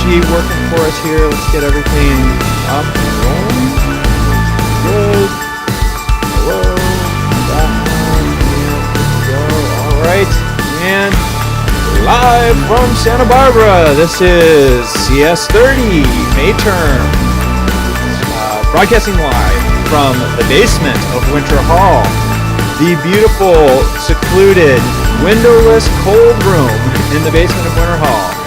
technology working for us here. Let's get everything up and rolling. Good. Hello. That one. And here we go. All right. And live from Santa Barbara, this is CS-030 Mayterm. Broadcasting live from the basement of Winter Hall. The beautiful, secluded, windowless, cold room in the basement of Winter Hall.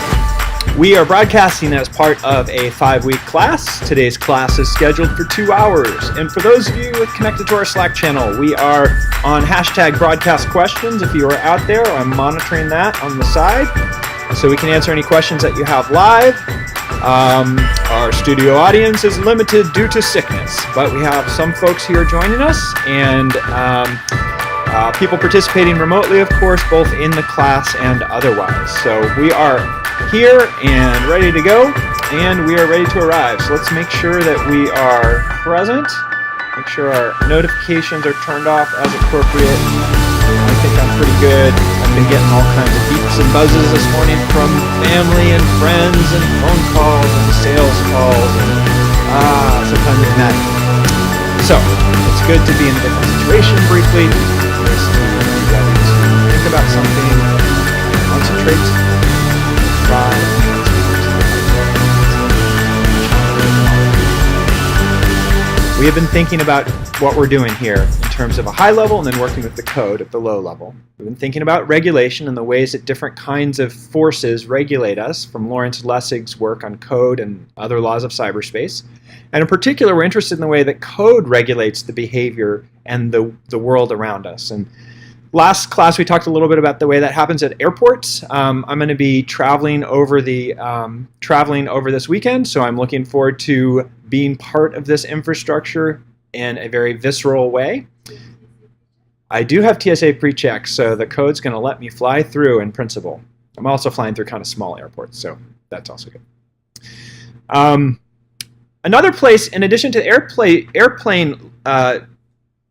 We are broadcasting as part of a 5-week class. Today's class is scheduled for 2 hours. And for those of you connected to our Slack channel, we are on hashtag broadcast questions. If you are out there, I'm monitoring that on the side so we can answer any questions that you have live. Our studio audience is limited due to sickness, but we have some folks here joining us and people participating remotely, of course, both in the class and otherwise. So we are here and ready to go, and we are ready to arrive. So let's make sure that we are present, make sure our notifications are turned off as appropriate. I think I'm pretty good. I've been getting all kinds of beeps and buzzes this morning from family and friends and phone calls and sales calls and sometimes it's mad. So it's good to be in a different situation briefly, just to be ready to think about something, concentrate, try. We have been thinking about what we're doing here in terms of a high level and then working with the code at the low level. We've been thinking about regulation and the ways that different kinds of forces regulate us, from Lawrence Lessig's work on code and other laws of cyberspace. And in particular, we're interested in the way that code regulates the behavior and the world around us. And last class, we talked a little bit about the way that happens at airports. I'm going to be traveling over this weekend, so I'm looking forward to being part of this infrastructure in a very visceral way. I do have TSA pre-check, so the code's going to let me fly through in principle. I'm also flying through kind of small airports, so that's also good. Another place, in addition to the airplane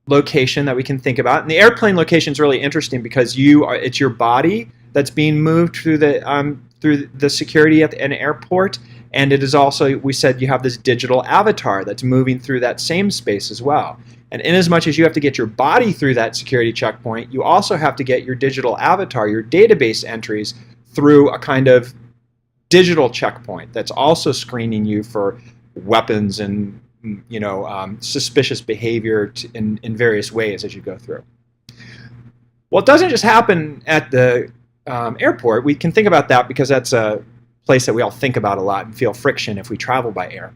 location that we can think about, and the airplane location is really interesting because it's your body that's being moved through the security at an airport, and it is also, we said, you have this digital avatar that's moving through that same space as well. And in as much as you have to get your body through that security checkpoint, you also have to get your digital avatar, your database entries, through a kind of digital checkpoint that's also screening you for weapons and suspicious behavior in various ways as you go through. Well, it doesn't just happen at the airport. We can think about that because that's a place that we all think about a lot and feel friction if we travel by air.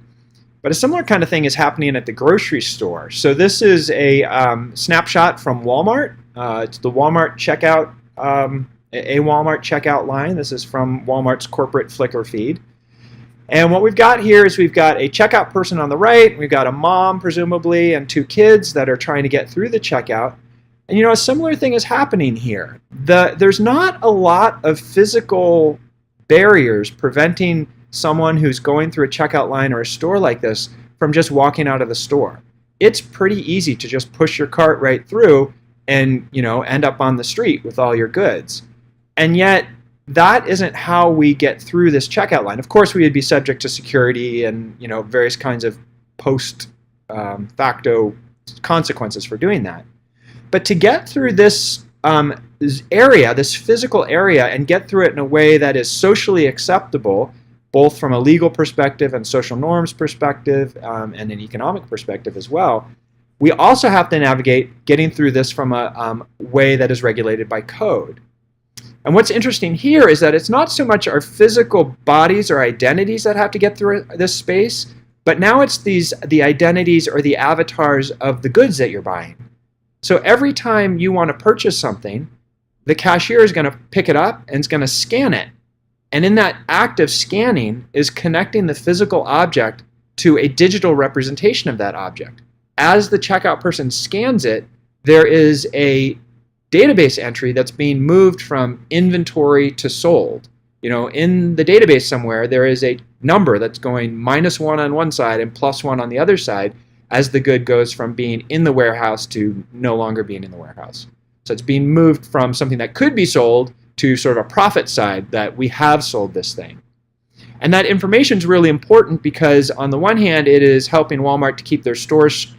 But a similar kind of thing is happening at the grocery store. So this is a snapshot from Walmart. It's the Walmart checkout, a Walmart checkout line. This is from Walmart's corporate Flickr feed. And what we've got here is we've got a checkout person on the right, we've got a mom, presumably, and 2 kids that are trying to get through the checkout. And a similar thing is happening here. There's not a lot of physical barriers preventing someone who's going through a checkout line or a store like this from just walking out of the store. It's pretty easy to just push your cart right through and end up on the street with all your goods. And yet, that isn't how we get through this checkout line. Of course, we would be subject to security and various kinds of post facto consequences for doing that. But to get through this area, this physical area, and get through it in a way that is socially acceptable, both from a legal perspective and social norms perspective, and an economic perspective as well, we also have to navigate getting through this from a way that is regulated by code. And what's interesting here is that it's not so much our physical bodies or identities that have to get through this space, but now it's the identities or the avatars of the goods that you're buying. So every time you want to purchase something, the cashier is going to pick it up and it's going to scan it. And in that act of scanning is connecting the physical object to a digital representation of that object. As the checkout person scans it, there is a database entry that's being moved from inventory to sold. In the database somewhere, there is a number that's going -1 on one side and +1 on the other side as the good goes from being in the warehouse to no longer being in the warehouse. So it's being moved from something that could be sold to sort of a profit side that we have sold this thing. And that information is really important because on the one hand, it is helping Walmart to keep their stores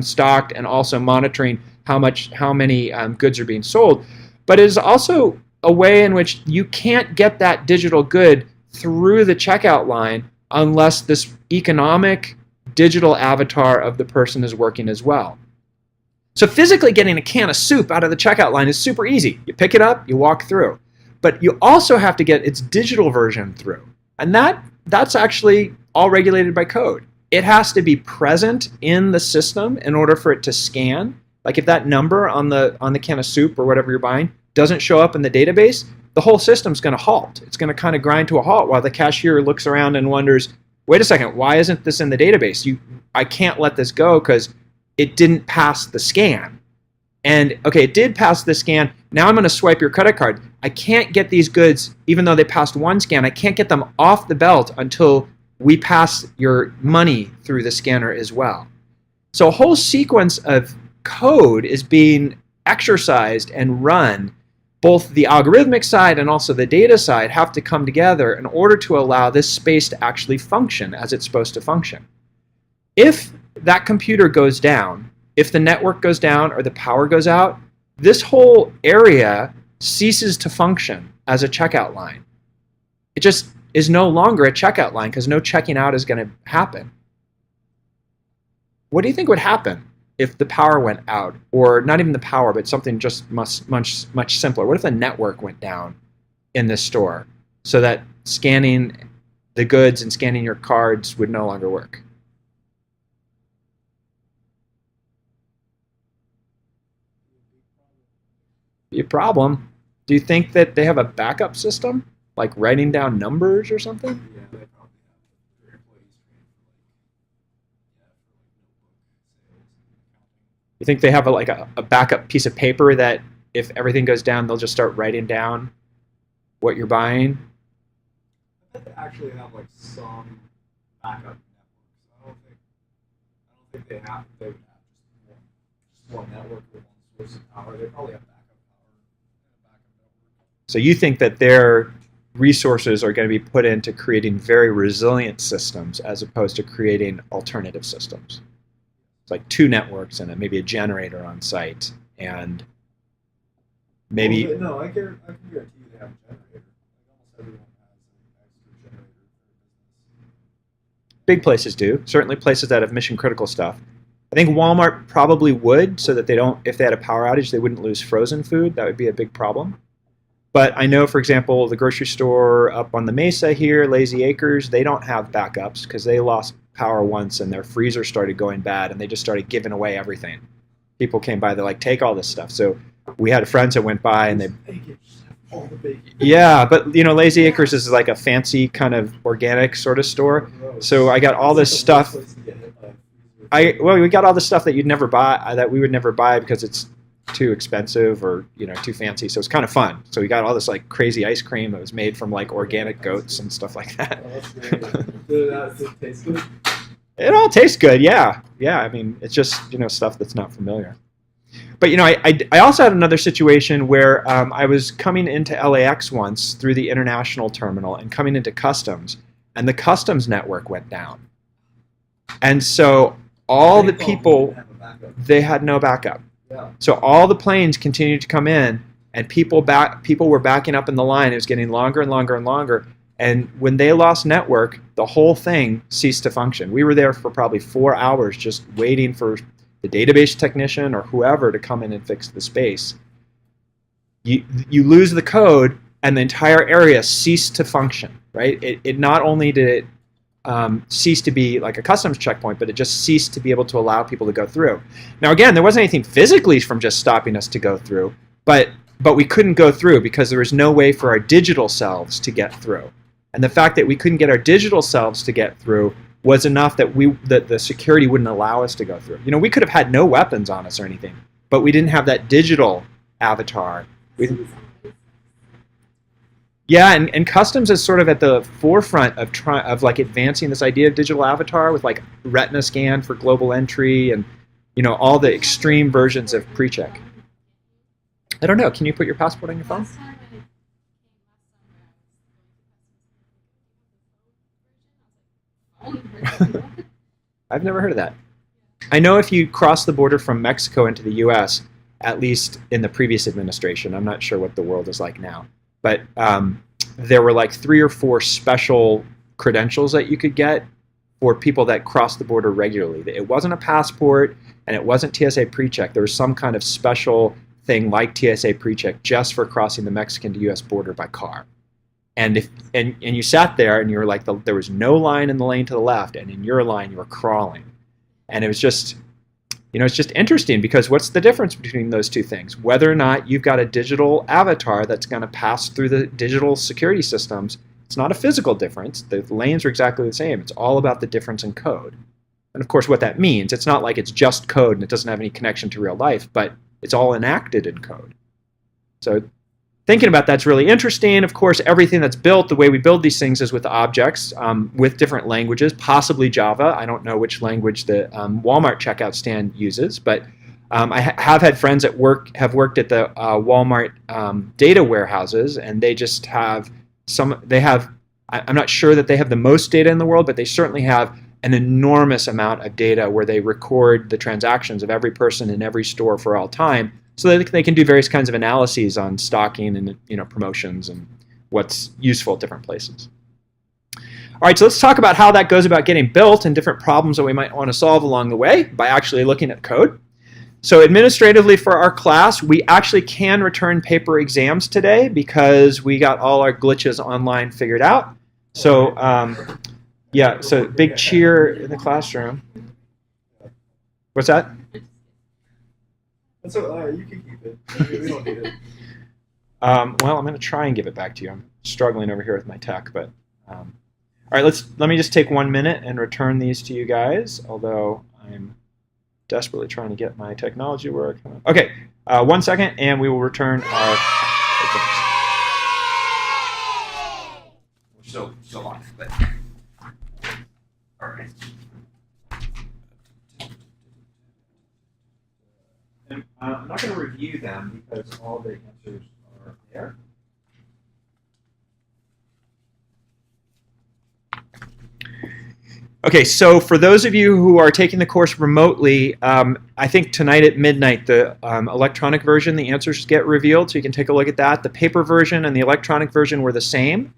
stocked and also monitoring how many goods are being sold. But it is also a way in which you can't get that digital good through the checkout line unless this economic digital avatar of the person is working as well. So physically getting a can of soup out of the checkout line is super easy. You pick it up, you walk through. But you also have to get its digital version through. And that's actually all regulated by code. It has to be present in the system in order for it to scan. Like if that number on the can of soup or whatever you're buying doesn't show up in the database, the whole system's going to halt. It's going to kind of grind to a halt while the cashier looks around and wonders, wait a second, why isn't this in the database? I can't let this go because it didn't pass the scan. And okay, it did pass the scan. Now I'm going to swipe your credit card. I can't get these goods, even though they passed one scan, I can't get them off the belt until we pass your money through the scanner as well. So a whole sequence of code is being exercised and run. Both the algorithmic side and also the data side have to come together in order to allow this space to actually function as it's supposed to function. If that computer goes down, if the network goes down or the power goes out, this whole area ceases to function as a checkout line. It just is no longer a checkout line because no checking out is going to happen. What do you think would happen if the power went out? Or not even the power, but something just much simpler. What if the network went down in this store so that scanning the goods and scanning your cards would no longer work? Be a problem. Do you think that they have a backup system, like writing down numbers or something? Yeah, they probably have their employees trained for You think they have a backup piece of paper that if everything goes down, they'll just start writing down what you're buying? I bet they actually have like some backup networks. I don't think they would have just one network with one source of power. They probably have backup power and a backup network. So you think that their resources are going to be put into creating very resilient systems as opposed to creating alternative systems? It's like two networks and maybe a generator on site, and maybe. Well, no, I can guarantee you they have a generator. Like almost everyone has an extra generator for their business. Big places do. Certainly places that have mission critical stuff. I think Walmart probably would, so that they don't, if they had a power outage, they wouldn't lose frozen food. That would be a big problem. But I know, for example, the grocery store up on the Mesa here, Lazy Acres, they don't have backups because they lost power once and their freezer started going bad and they just started giving away everything. People came by, they're like, take all this stuff. So we had friends that went by and they... All the bacon. Yeah, but you know, Lazy Acres is like a fancy kind of organic sort of store. So I got all this stuff. We got all the stuff that you'd never buy, that we would never buy because it's too expensive or too fancy. So it's kind of fun. So we got all this like crazy ice cream that was made from like organic goats and stuff like that. Oh, that's great. Does it taste good? It all tastes good, yeah. I mean, it's just stuff that's not familiar. But I also had another situation where I was coming into LAX once through the international terminal and coming into customs, and the customs network went down. And so all the people, they had no backup. Yeah. So all the planes continued to come in, and people were backing up in the line. It was getting longer and longer and longer. And when they lost network, the whole thing ceased to function. We were there for probably 4 hours just waiting for the database technician or whoever to come in and fix the space. You lose the code, and the entire area ceased to function, right? It not only did it cease to be like a customs checkpoint, but it just ceased to be able to allow people to go through. Now, again, there wasn't anything physically from just stopping us to go through, but we couldn't go through because there was no way for our digital selves to get through. And the fact that we couldn't get our digital selves to get through was enough that the security wouldn't allow us to go through. We could have had no weapons on us or anything, but we didn't have that digital avatar. Yeah, and customs is sort of at the forefront of like advancing this idea of digital avatar with like retina scan for global entry and all the extreme versions of pre-check. I don't know. Can you put your passport on your phone? I've never heard of that. I know if you cross the border from Mexico into the U.S., at least in the previous administration, I'm not sure what the world is like now, but there were like 3 or 4 special credentials that you could get for people that cross the border regularly. It wasn't a passport and it wasn't TSA PreCheck. There was some kind of special thing like TSA PreCheck just for crossing the Mexican to U.S. border by car. And you sat there and you were like, there was no line in the lane to the left, and in your line you were crawling. And it was just, it's just interesting, because what's the difference between those two things? Whether or not you've got a digital avatar that's going to pass through the digital security systems, it's not a physical difference. The lanes are exactly the same. It's all about the difference in code. And of course, what that means, it's not like it's just code and it doesn't have any connection to real life, but it's all enacted in code. So thinking about that's really interesting. Of course, everything that's built, the way we build these things is with objects, with different languages, possibly Java. I don't know which language the Walmart checkout stand uses, but I have had friends at work have worked at the Walmart data warehouses, and they just have I'm not sure that they have the most data in the world, but they certainly have an enormous amount of data where they record the transactions of every person in every store for all time, so that they can do various kinds of analyses on stocking and promotions and what's useful at different places. All right, so let's talk about how that goes about getting built and different problems that we might want to solve along the way by actually looking at code. So administratively for our class, we actually can return paper exams today because we got all our glitches online figured out. So yeah, so big cheer in the classroom. What's that? So you can keep it. We don't need it. Well, I'm going to try and give it back to you. I'm struggling over here with my tech, but all right. Let me just take 1 minute and return these to you guys. Although I'm desperately trying to get my technology to work. Okay, 1 second, and we will return our exams. We're still on, but all right. And, I'm not going to review them because all the answers are there. Okay, so for those of you who are taking the course remotely, I think tonight at midnight the electronic version, the answers get revealed, so you can take a look at that. The paper version and the electronic version were the same.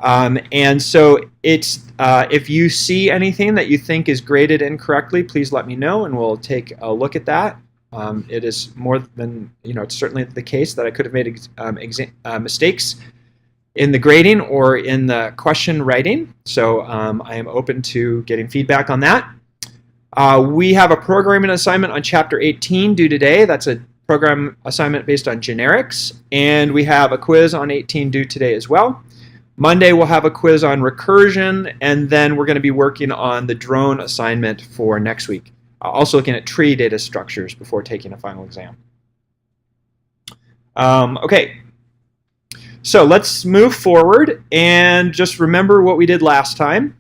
And so it's if you see anything that you think is graded incorrectly, please let me know and we'll take a look at that. It is more than, it's certainly the case that I could have made mistakes in the grading or in the question writing. So I am open to getting feedback on that. We have a programming assignment on Chapter 18 due today. That's a program assignment based on generics. And we have a quiz on 18 due today as well. Monday we'll have a quiz on recursion, and then we're going to be working on the drone assignment for next week. Also looking at tree data structures before taking a final exam. Okay, so let's move forward and just remember what we did last time.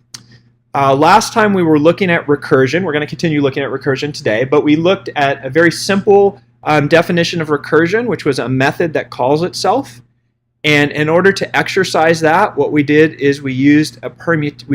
Last time we were looking at recursion. We're going to continue looking at recursion today, but we looked at a very simple definition of recursion, which was a method that calls itself. And in order to exercise that, what we did is we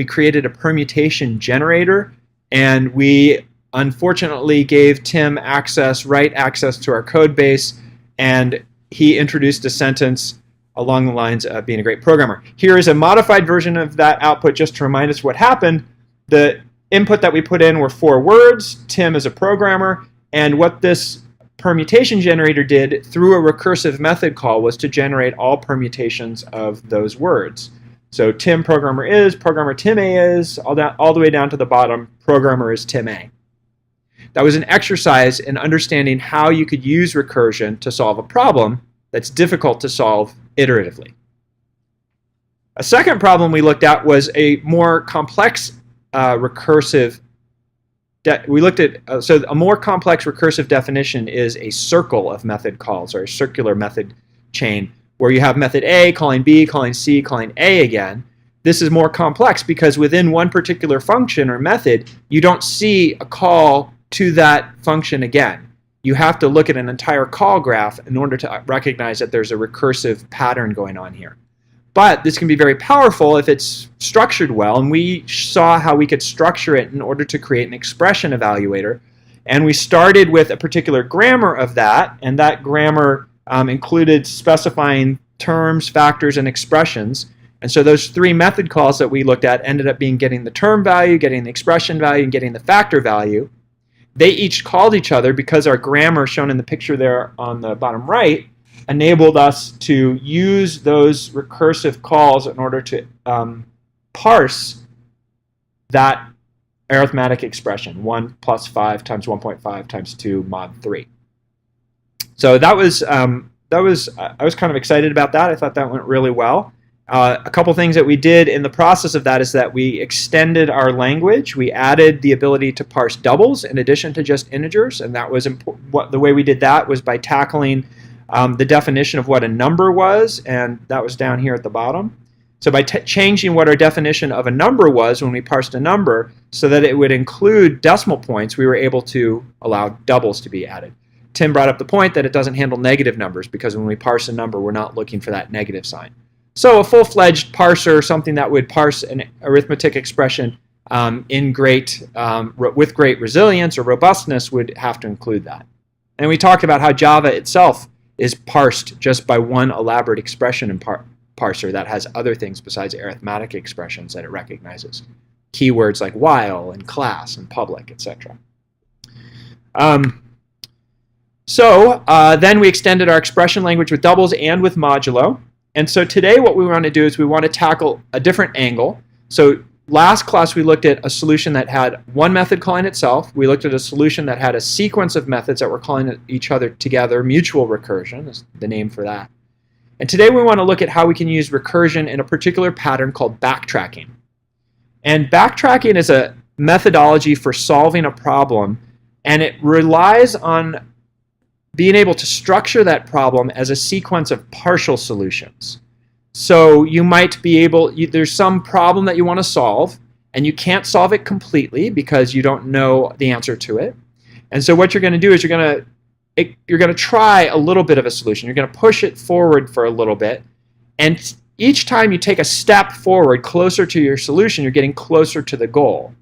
created a permutation generator, and we unfortunately gave Tim write access to our code base, and he introduced a sentence along the lines of being a great programmer. Here is a modified version of that output just to remind us what happened. The input that we put in were 4 words. Tim is a programmer, and what this permutation generator did through a recursive method call was to generate all permutations of those words. So Tim programmer Tim A is, all the way down to the bottom, programmer is Tim A. That was an exercise in understanding how you could use recursion to solve a problem that's difficult to solve iteratively. A second problem we looked at was a more complex recursive. We looked at so a more complex recursive definition is a circle of method calls, or a circular method chain, where you have method A calling B, calling C, calling A again. This is more complex because within one particular function or method, you don't see a call to that function again. You have to look at an entire call graph in order to recognize that there's a recursive pattern going on here. But this can be very powerful if it's structured well, and we saw how we could structure it in order to create an expression evaluator. And we started with a particular grammar of that, and that grammar included specifying terms, factors, and expressions. And so those three method calls that we looked at ended up being getting the term value, getting the expression value, and getting the factor value. They each called each other because our grammar, shown in the picture there on the bottom right, enabled us to use those recursive calls in order to parse that arithmetic expression, 1 plus 5 times 1.5 times 2 mod 3. So I was kind of excited about that. I thought that went really well. A couple things that we did in the process of that is that we extended our language. We added the ability to parse doubles in addition to just integers, and that was the way we did that was by tackling the definition of what a number was, and that was down here at the bottom. So by changing what our definition of a number was when we parsed a number so that it would include decimal points, we were able to allow doubles to be added. Tim brought up the point that it doesn't handle negative numbers because when we parse a number, we're not looking for that negative sign. So a full-fledged parser, something that would parse an arithmetic expression with great resilience or robustness, would have to include that. And we talked about how Java itself is parsed just by one elaborate expression in parser that has other things besides arithmetic expressions that it recognizes. Keywords like while and class and public, etc. Then we extended our expression language with doubles and with modulo. And so today what we want to do is we want to tackle a different angle. So last class we looked at a solution that had one method calling itself. We looked at a solution that had a sequence of methods that were calling each other together. Mutual recursion is the name for that. And today we want to look at how we can use recursion in a particular pattern called backtracking. And backtracking is a methodology for solving a problem, and it relies on being able to structure that problem as a sequence of partial solutions. So you might be able, there's some problem that you want to solve, and you can't solve it completely because you don't know the answer to it. And so what you're going to do is you're going to try a little bit of a solution. You're going to push it forward for a little bit, and each time you take a step forward closer to your solution, you're getting closer to the goal.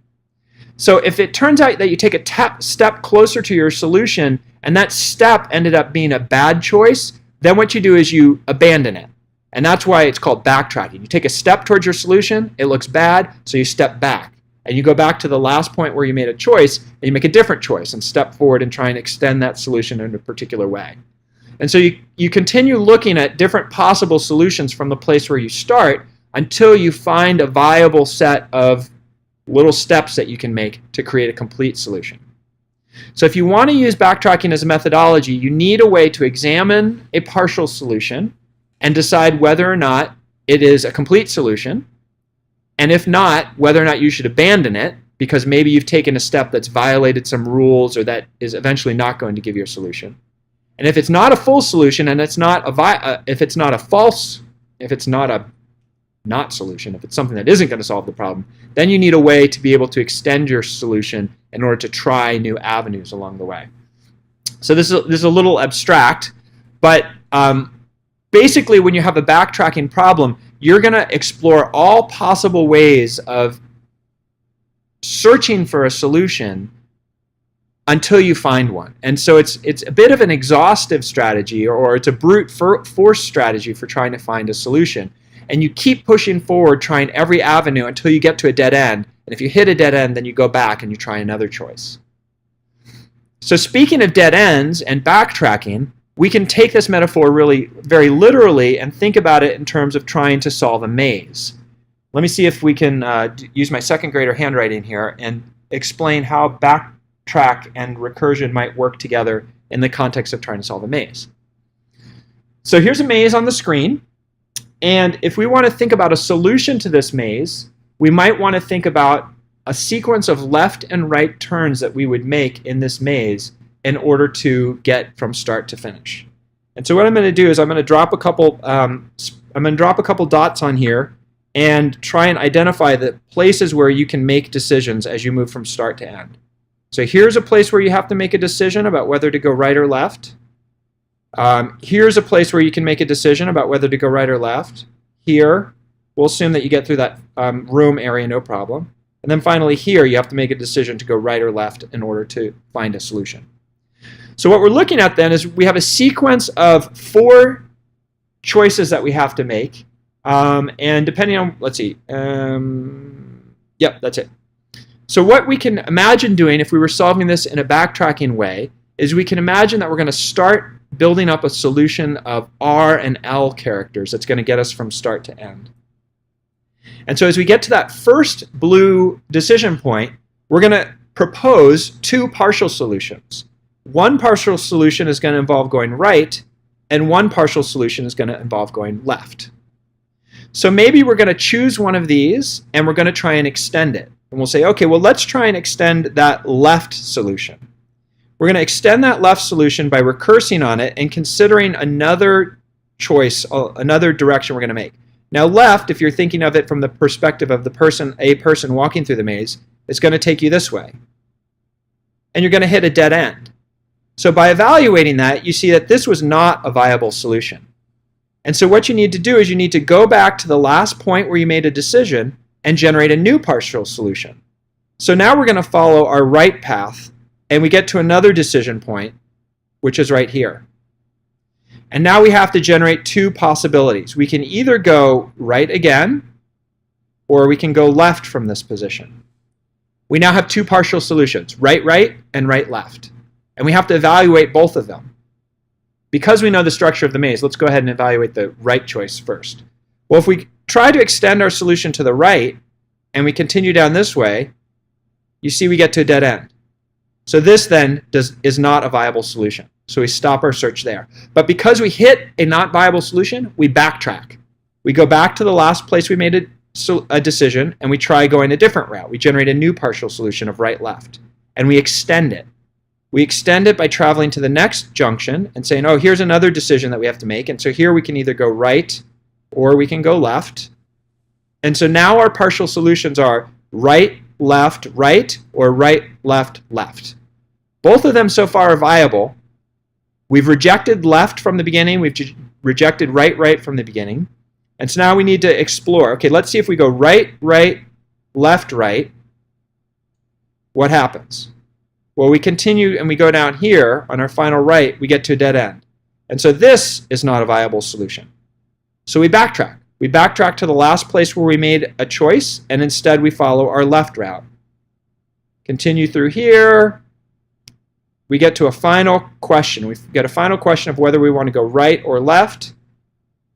So if it turns out that you take a step closer to your solution and that step ended up being a bad choice, then what you do is you abandon it. And that's why it's called backtracking. You take a step towards your solution, it looks bad, so you step back. And you go back to the last point where you made a choice, and you make a different choice and step forward and try and extend that solution in a particular way. And so you continue looking at different possible solutions from the place where you start until you find a viable set of little steps that you can make to create a complete solution. So if you want to use backtracking as a methodology, you need a way to examine a partial solution and decide whether or not it is a complete solution, and if not, whether or not you should abandon it because maybe you've taken a step that's violated some rules or that is eventually not going to give you a solution. And if it's not a full solution and it's not if it's not a not solution, if it's something that isn't going to solve the problem, then you need a way to be able to extend your solution in order to try new avenues along the way. So this is a little abstract, but basically when you have a backtracking problem, you're going to explore all possible ways of searching for a solution until you find one. And so it's a bit of an exhaustive strategy, or it's a brute force strategy for trying to find a solution. And you keep pushing forward, trying every avenue until you get to a dead end. And if you hit a dead end, then you go back and you try another choice. So speaking of dead ends and backtracking, we can take this metaphor really very literally and think about it in terms of trying to solve a maze. Let me see if we can use my second grader handwriting here and explain how backtrack and recursion might work together in the context of trying to solve a maze. So here's a maze on the screen. And if we want to think about a solution to this maze, we might want to think about a sequence of left and right turns that we would make in this maze in order to get from start to finish. And so what I'm going to do is I'm going to drop a couple dots on here and try and identify the places where you can make decisions as you move from start to end. So here's a place where you have to make a decision about whether to go right or left. Here's a place where you can make a decision about whether to go right or left. here, we'll assume that you get through that room area no problem. And then finally here, you have to make a decision to go right or left in order to find a solution. So what we're looking at then is we have a sequence of 4 choices that we have to make. And depending on, let's see, yep, that's it. So what we can imagine doing if we were solving this in a backtracking way is we can imagine that we're going to start building up a solution of R and L characters that's going to get us from start to end. And so as we get to that first blue decision point, we're going to propose 2 partial solutions. One partial solution is going to involve going right, and one partial solution is going to involve going left. So maybe we're going to choose one of these, and we're going to try and extend it. And we'll say, okay, well, let's try and extend that left solution. We're going to extend that left solution by recursing on it and considering another choice, another direction we're going to make. Now left, if you're thinking of it from the perspective of a person walking through the maze, it's going to take you this way. And you're going to hit a dead end. So by evaluating that, you see that this was not a viable solution. And so what you need to do is you need to go back to the last point where you made a decision and generate a new partial solution. So now we're going to follow our right path, and we get to another decision point, which is right here. And now we have to generate 2 possibilities. We can either go right again, or we can go left from this position. We now have 2 partial solutions, right, right, and right, left. And we have to evaluate both of them. Because we know the structure of the maze, let's go ahead and evaluate the right choice first. Well, if we try to extend our solution to the right, and we continue down this way, you see we get to a dead end. So this then is not a viable solution. So we stop our search there. But because we hit a not viable solution, we backtrack. We go back to the last place we made a decision, and we try going a different route. We generate a new partial solution of right-left, and we extend it. We extend it by traveling to the next junction and saying, oh, here's another decision that we have to make. And so here we can either go right or we can go left. And so now our partial solutions are right, left, right, or right, left, left. Both of them so far are viable. We've rejected left from the beginning. We've rejected right, right from the beginning. And so now we need to explore. Okay, let's see if we go right, right, left, right. What happens? Well, we continue and we go down here on our final right, we get to a dead end. And so this is not a viable solution. So we backtrack. We backtrack to the last place where we made a choice, and instead we follow our left route. Continue through here. We get to a final question. We get a final question of whether we want to go right or left.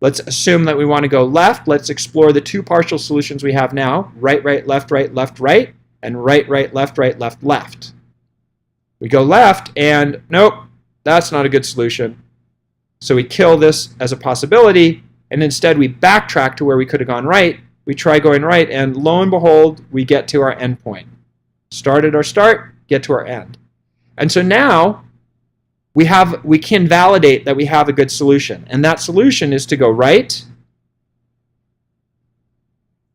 Let's assume that we want to go left. Let's explore the 2 partial solutions we have now. Right, right, left, right, and right, right, left, left. We go left, and nope, that's not a good solution. So we kill this as a possibility, and instead we backtrack to where we could have gone right. We try going right, and lo and behold, we get to our end point. Start at our start, get to our end. And so now we can validate that we have a good solution, and that solution is to go right.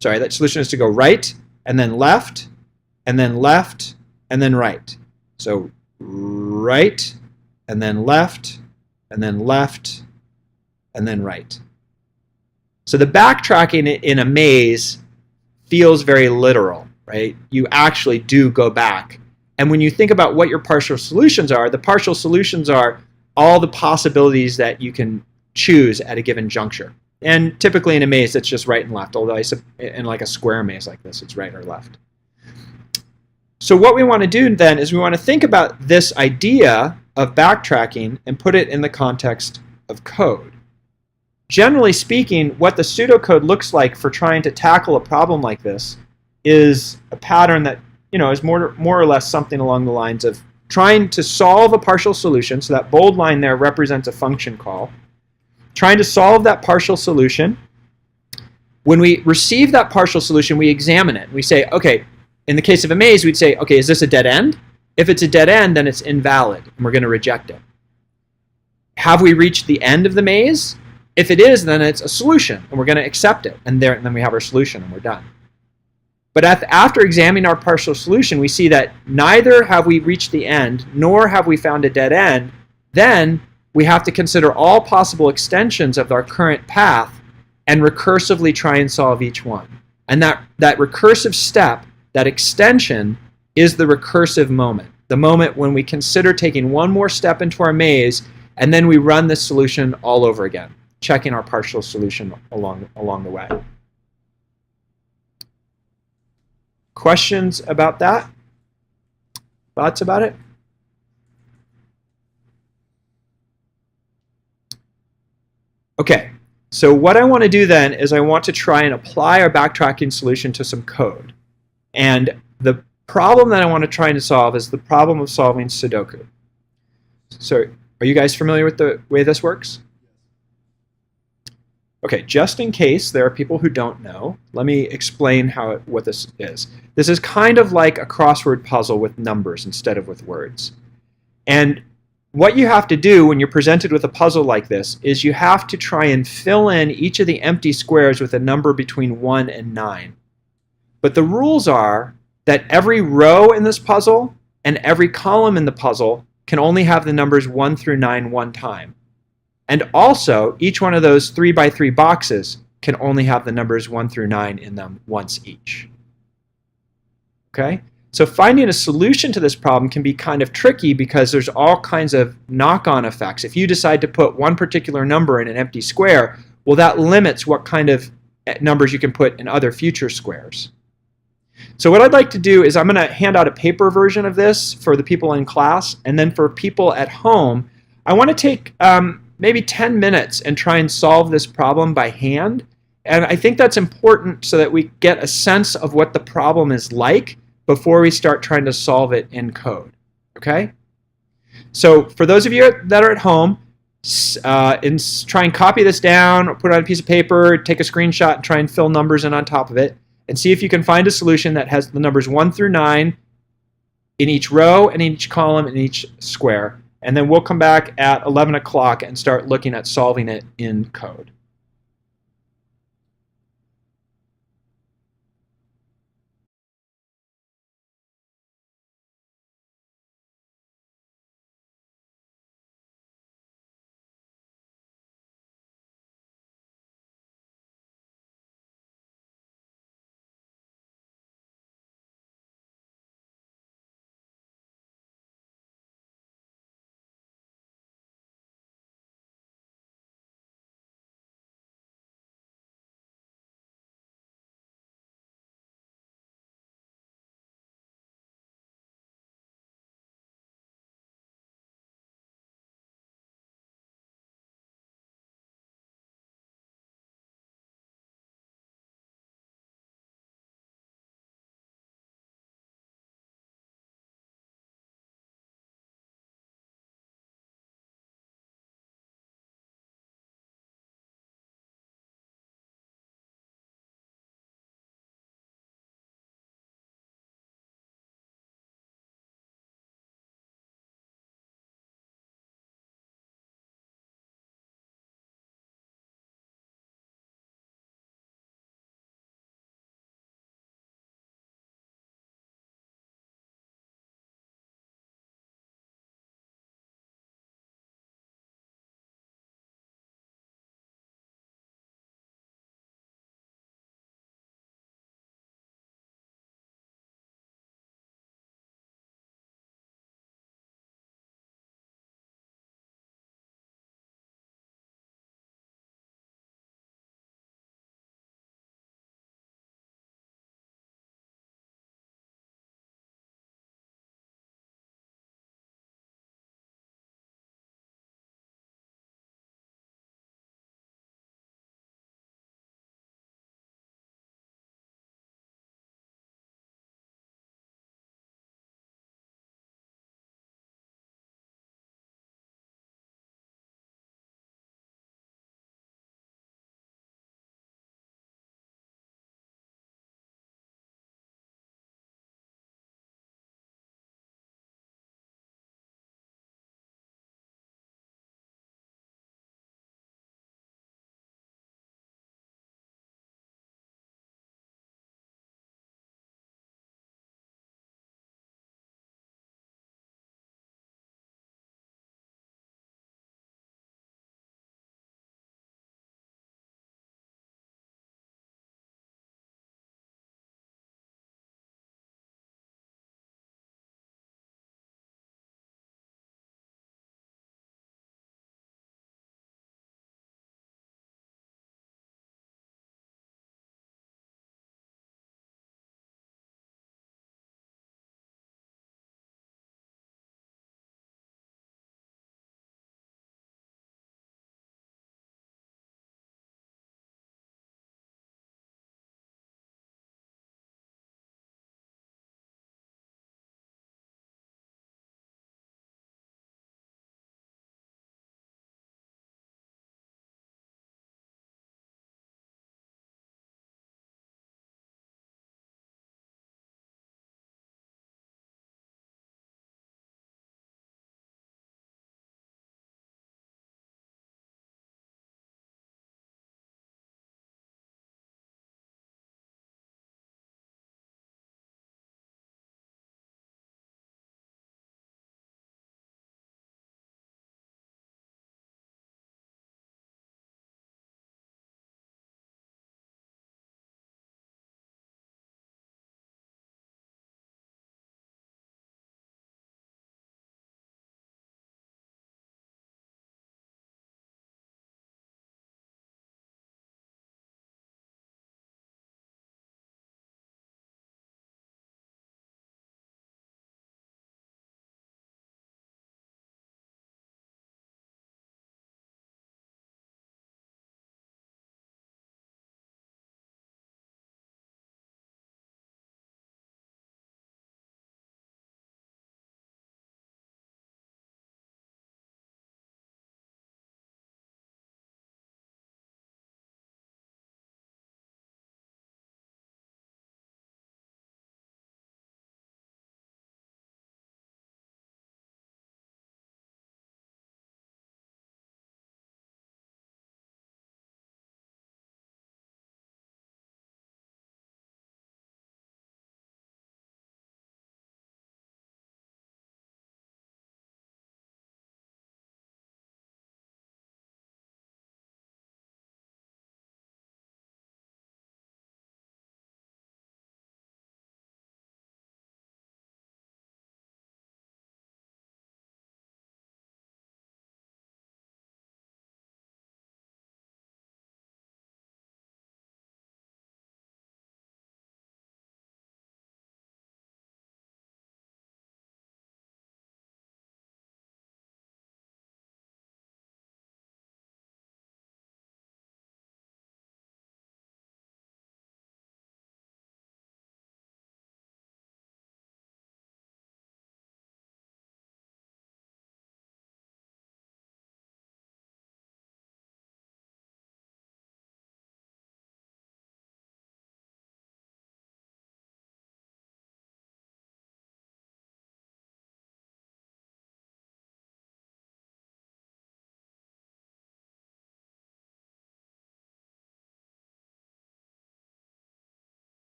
Sorry, that solution is to go right, and then left, and then left, and then right. So right, and then left, and then left, and then right. So the backtracking in a maze feels very literal, right? You actually do go back. And when you think about what your partial solutions are, the partial solutions are all the possibilities that you can choose at a given juncture. And typically in a maze, it's just right and left, although in like a square maze like this, it's right or left. So what we want to do then is we want to think about this idea of backtracking and put it in the context of code. Generally speaking, what the pseudocode looks like for trying to tackle a problem like this is a pattern that is more or less something along the lines of trying to solve a partial solution. So that bold line there represents a function call. Trying to solve that partial solution. When we receive that partial solution, we examine it. We say, okay, in the case of a maze, we'd say, okay, is this a dead end? If it's a dead end, then it's invalid, and we're going to reject it. Have we reached the end of the maze? If it is, then it's a solution, and we're going to accept it. And then we have our solution, and we're done. But after examining our partial solution, we see that neither have we reached the end, nor have we found a dead end. Then we have to consider all possible extensions of our current path and recursively try and solve each one. And that recursive step, that extension, is the recursive moment. The moment when we consider taking one more step into our maze, and then we run this solution all over again, checking our partial solution along the way. Questions about that? Thoughts about it? Okay, so what I want to do then is I want to try and apply our backtracking solution to some code. And the problem that I want to try to solve is the problem of solving Sudoku. So are you guys familiar with the way this works? Okay, just in case there are people who don't know, let me explain what this is. This is kind of like a crossword puzzle with numbers instead of with words. And what you have to do when you're presented with a puzzle like this is you have to try and fill in each of the empty squares with a number between 1 and 9. But the rules are that every row in this puzzle and every column in the puzzle can only have the numbers 1 through 9 one time. And also, each one of those 3 by 3 boxes can only have the numbers 1 through 9 in them once each. Okay? So finding a solution to this problem can be kind of tricky because there's all kinds of knock-on effects. If you decide to put one particular number in an empty square, well, that limits what kind of numbers you can put in other future squares. So what I'd like to do is I'm going to hand out a paper version of this for the people in class, and then for people at home, I want to take maybe 10 minutes and try and solve this problem by hand. And I think that's important so that we get a sense of what the problem is like before we start trying to solve it in code. Okay? So for those of you that are at home, try and copy this down, or put it on a piece of paper, take a screenshot, and try and fill numbers in on top of it, and see if you can find a solution that has the numbers 1 through 9 in each row and in each column and each square. And then we'll come back at 11 o'clock and start looking at solving it in code.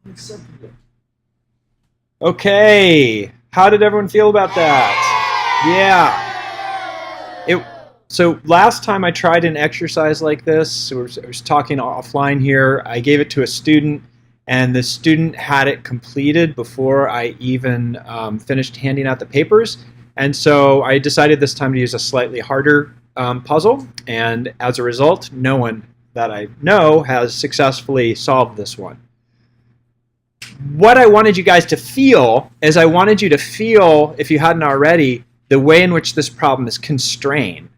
Acceptable. Okay, how did everyone feel about that? Yeah. So last time I tried an exercise like this, so I was talking offline here, I gave it to a student, and the student had it completed before I even finished handing out the papers. And so I decided this time to use a slightly harder puzzle, and as a result, no one that I know has successfully solved this one. What I wanted you guys to feel is I wanted you to feel, if you hadn't already, the way in which this problem is constrained.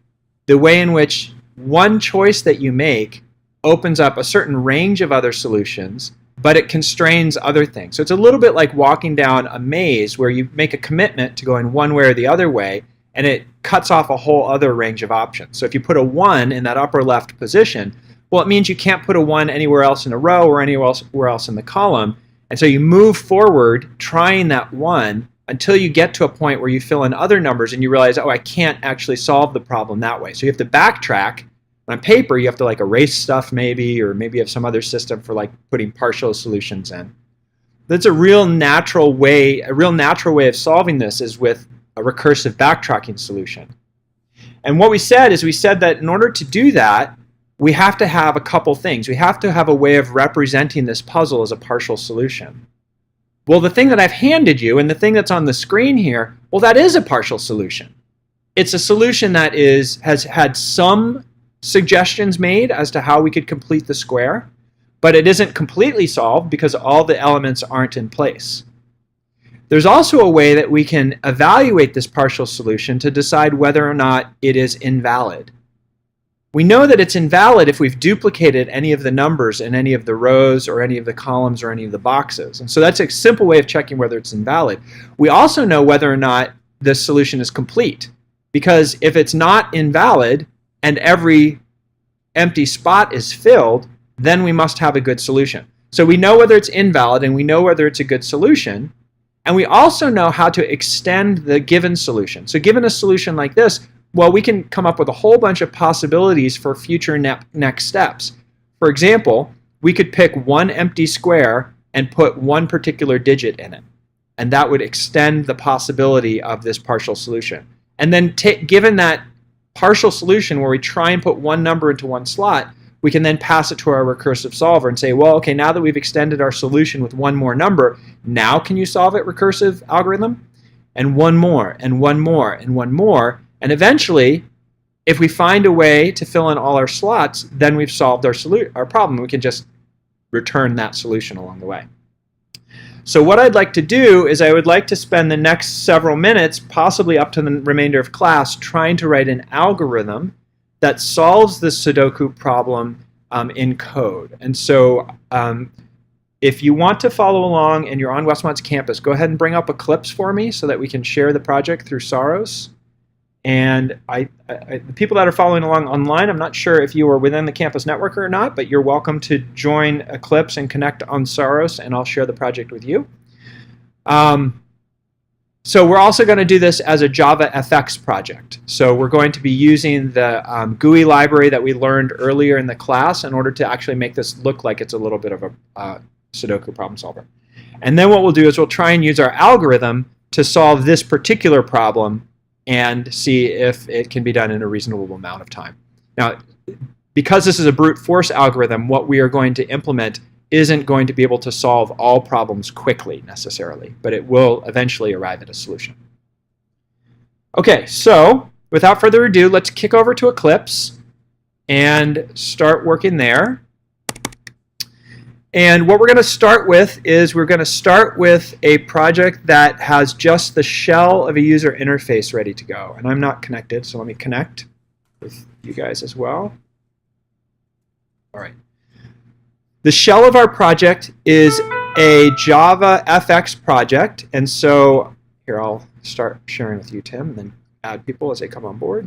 The way in which one choice that you make opens up a certain range of other solutions, but it constrains other things. So it's a little bit like walking down a maze where you make a commitment to going one way or the other way, and it cuts off a whole other range of options. So if you put a 1 in that upper left position, well, it means you can't put a 1 anywhere else in a row or anywhere else in the column. And so you move forward trying that 1 until you get to a point where you fill in other numbers and you realize, oh, I can't actually solve the problem that way. So you have to backtrack. On paper, you have to like erase stuff maybe, or maybe you have some other system for like putting partial solutions in. That's a real natural way of solving this is with a recursive backtracking solution. And what we said that in order to do that, we have to have a couple things. We have to have a way of representing this puzzle as a partial solution. Well, the thing that I've handed you and the thing that's on the screen here, well, that is a partial solution. It's a solution that has had some suggestions made as to how we could complete the square, but it isn't completely solved because all the elements aren't in place. There's also a way that we can evaluate this partial solution to decide whether or not it is invalid. We know that it's invalid if we've duplicated any of the numbers in any of the rows or any of the columns or any of the boxes. And so that's a simple way of checking whether it's invalid. We also know whether or not this solution is complete, because if it's not invalid and every empty spot is filled, then we must have a good solution. So we know whether it's invalid and we know whether it's a good solution, and we also know how to extend the given solution. So given a solution like this, well, we can come up with a whole bunch of possibilities for future next steps. For example, we could pick one empty square and put one particular digit in it, and that would extend the possibility of this partial solution. And then given that partial solution where we try and put one number into one slot, we can then pass it to our recursive solver and say, well, okay, now that we've extended our solution with one more number, now can you solve it, recursive algorithm? And one more, and one more, and one more. And eventually, if we find a way to fill in all our slots, then we've solved our problem. We can just return that solution along the way. So what I'd like to do is I would like to spend the next several minutes, possibly up to the remainder of class, trying to write an algorithm that solves this Sudoku problem in code. And so if you want to follow along and you're on Westmont's campus, go ahead and bring up Eclipse for me so that we can share the project through Saros. And the people that are following along online, I'm not sure if you are within the campus network or not, but you're welcome to join Eclipse and connect on Saros, and I'll share the project with you. So we're also going to do this as a Java FX project. So we're going to be using the GUI library that we learned earlier in the class in order to actually make this look like it's a little bit of a Sudoku problem solver. And then what we'll do is we'll try and use our algorithm to solve this particular problem and see if it can be done in a reasonable amount of time. Now, because this is a brute force algorithm, what we are going to implement isn't going to be able to solve all problems quickly necessarily, but it will eventually arrive at a solution. Okay, so without further ado, let's kick over to Eclipse and start working there. And what we're going to start with is we're going to start with a project that has just the shell of a user interface ready to go. And I'm not connected, so let me connect with you guys as well. All right. The shell of our project is a Java FX project. And so here, I'll start sharing with you, Tim, and then add people as they come on board.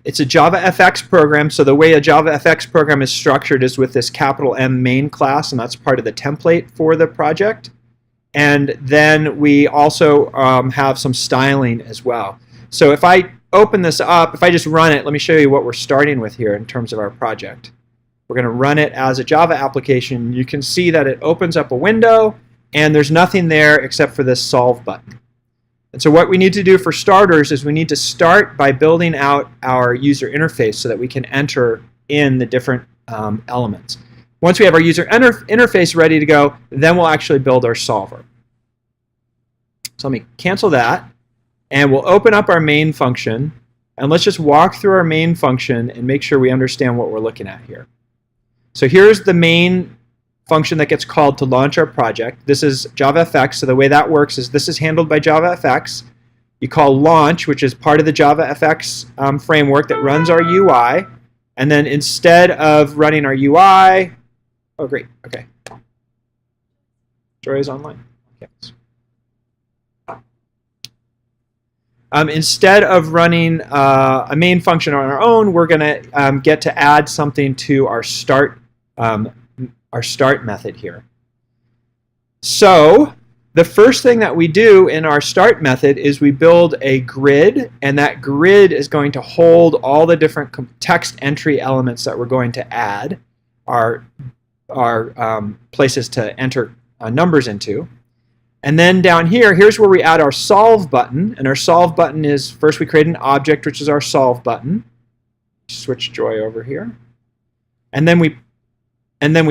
It's a Java FX program, so the way a Java FX program is structured is with this capital M main class, and that's part of the template for the project. And then we also have some styling as well. So if I open this up, if I just run it, let me show you what we're starting with here in terms of our project. We're going to run it as a Java application. You can see that it opens up a window, and there's nothing there except for this solve button. And so what we need to do for starters is we need to start by building out our user interface so that we can enter in the different elements. Once we have our user interface ready to go, then we'll actually build our solver. So let me cancel that, and we'll open up our main function, and let's just walk through our main function and make sure we understand what we're looking at here. So here's the main function that gets called to launch our project. This is JavaFX, so the way that works is this is handled by JavaFX. You call launch, which is part of the JavaFX framework that runs our UI, and then instead of running our UI, oh great, okay. Joy is online. Okay. Instead of running a main function on our own, we're going to get to add something to our start method here. So the first thing that we do in our start method is we build a grid, and that grid is going to hold all the different text entry elements that we're going to add, our places to enter numbers into. And then down here, here's where we add our solve button, and our solve button is, first we create an object, which is our solve button. Switch Joy over here. And then we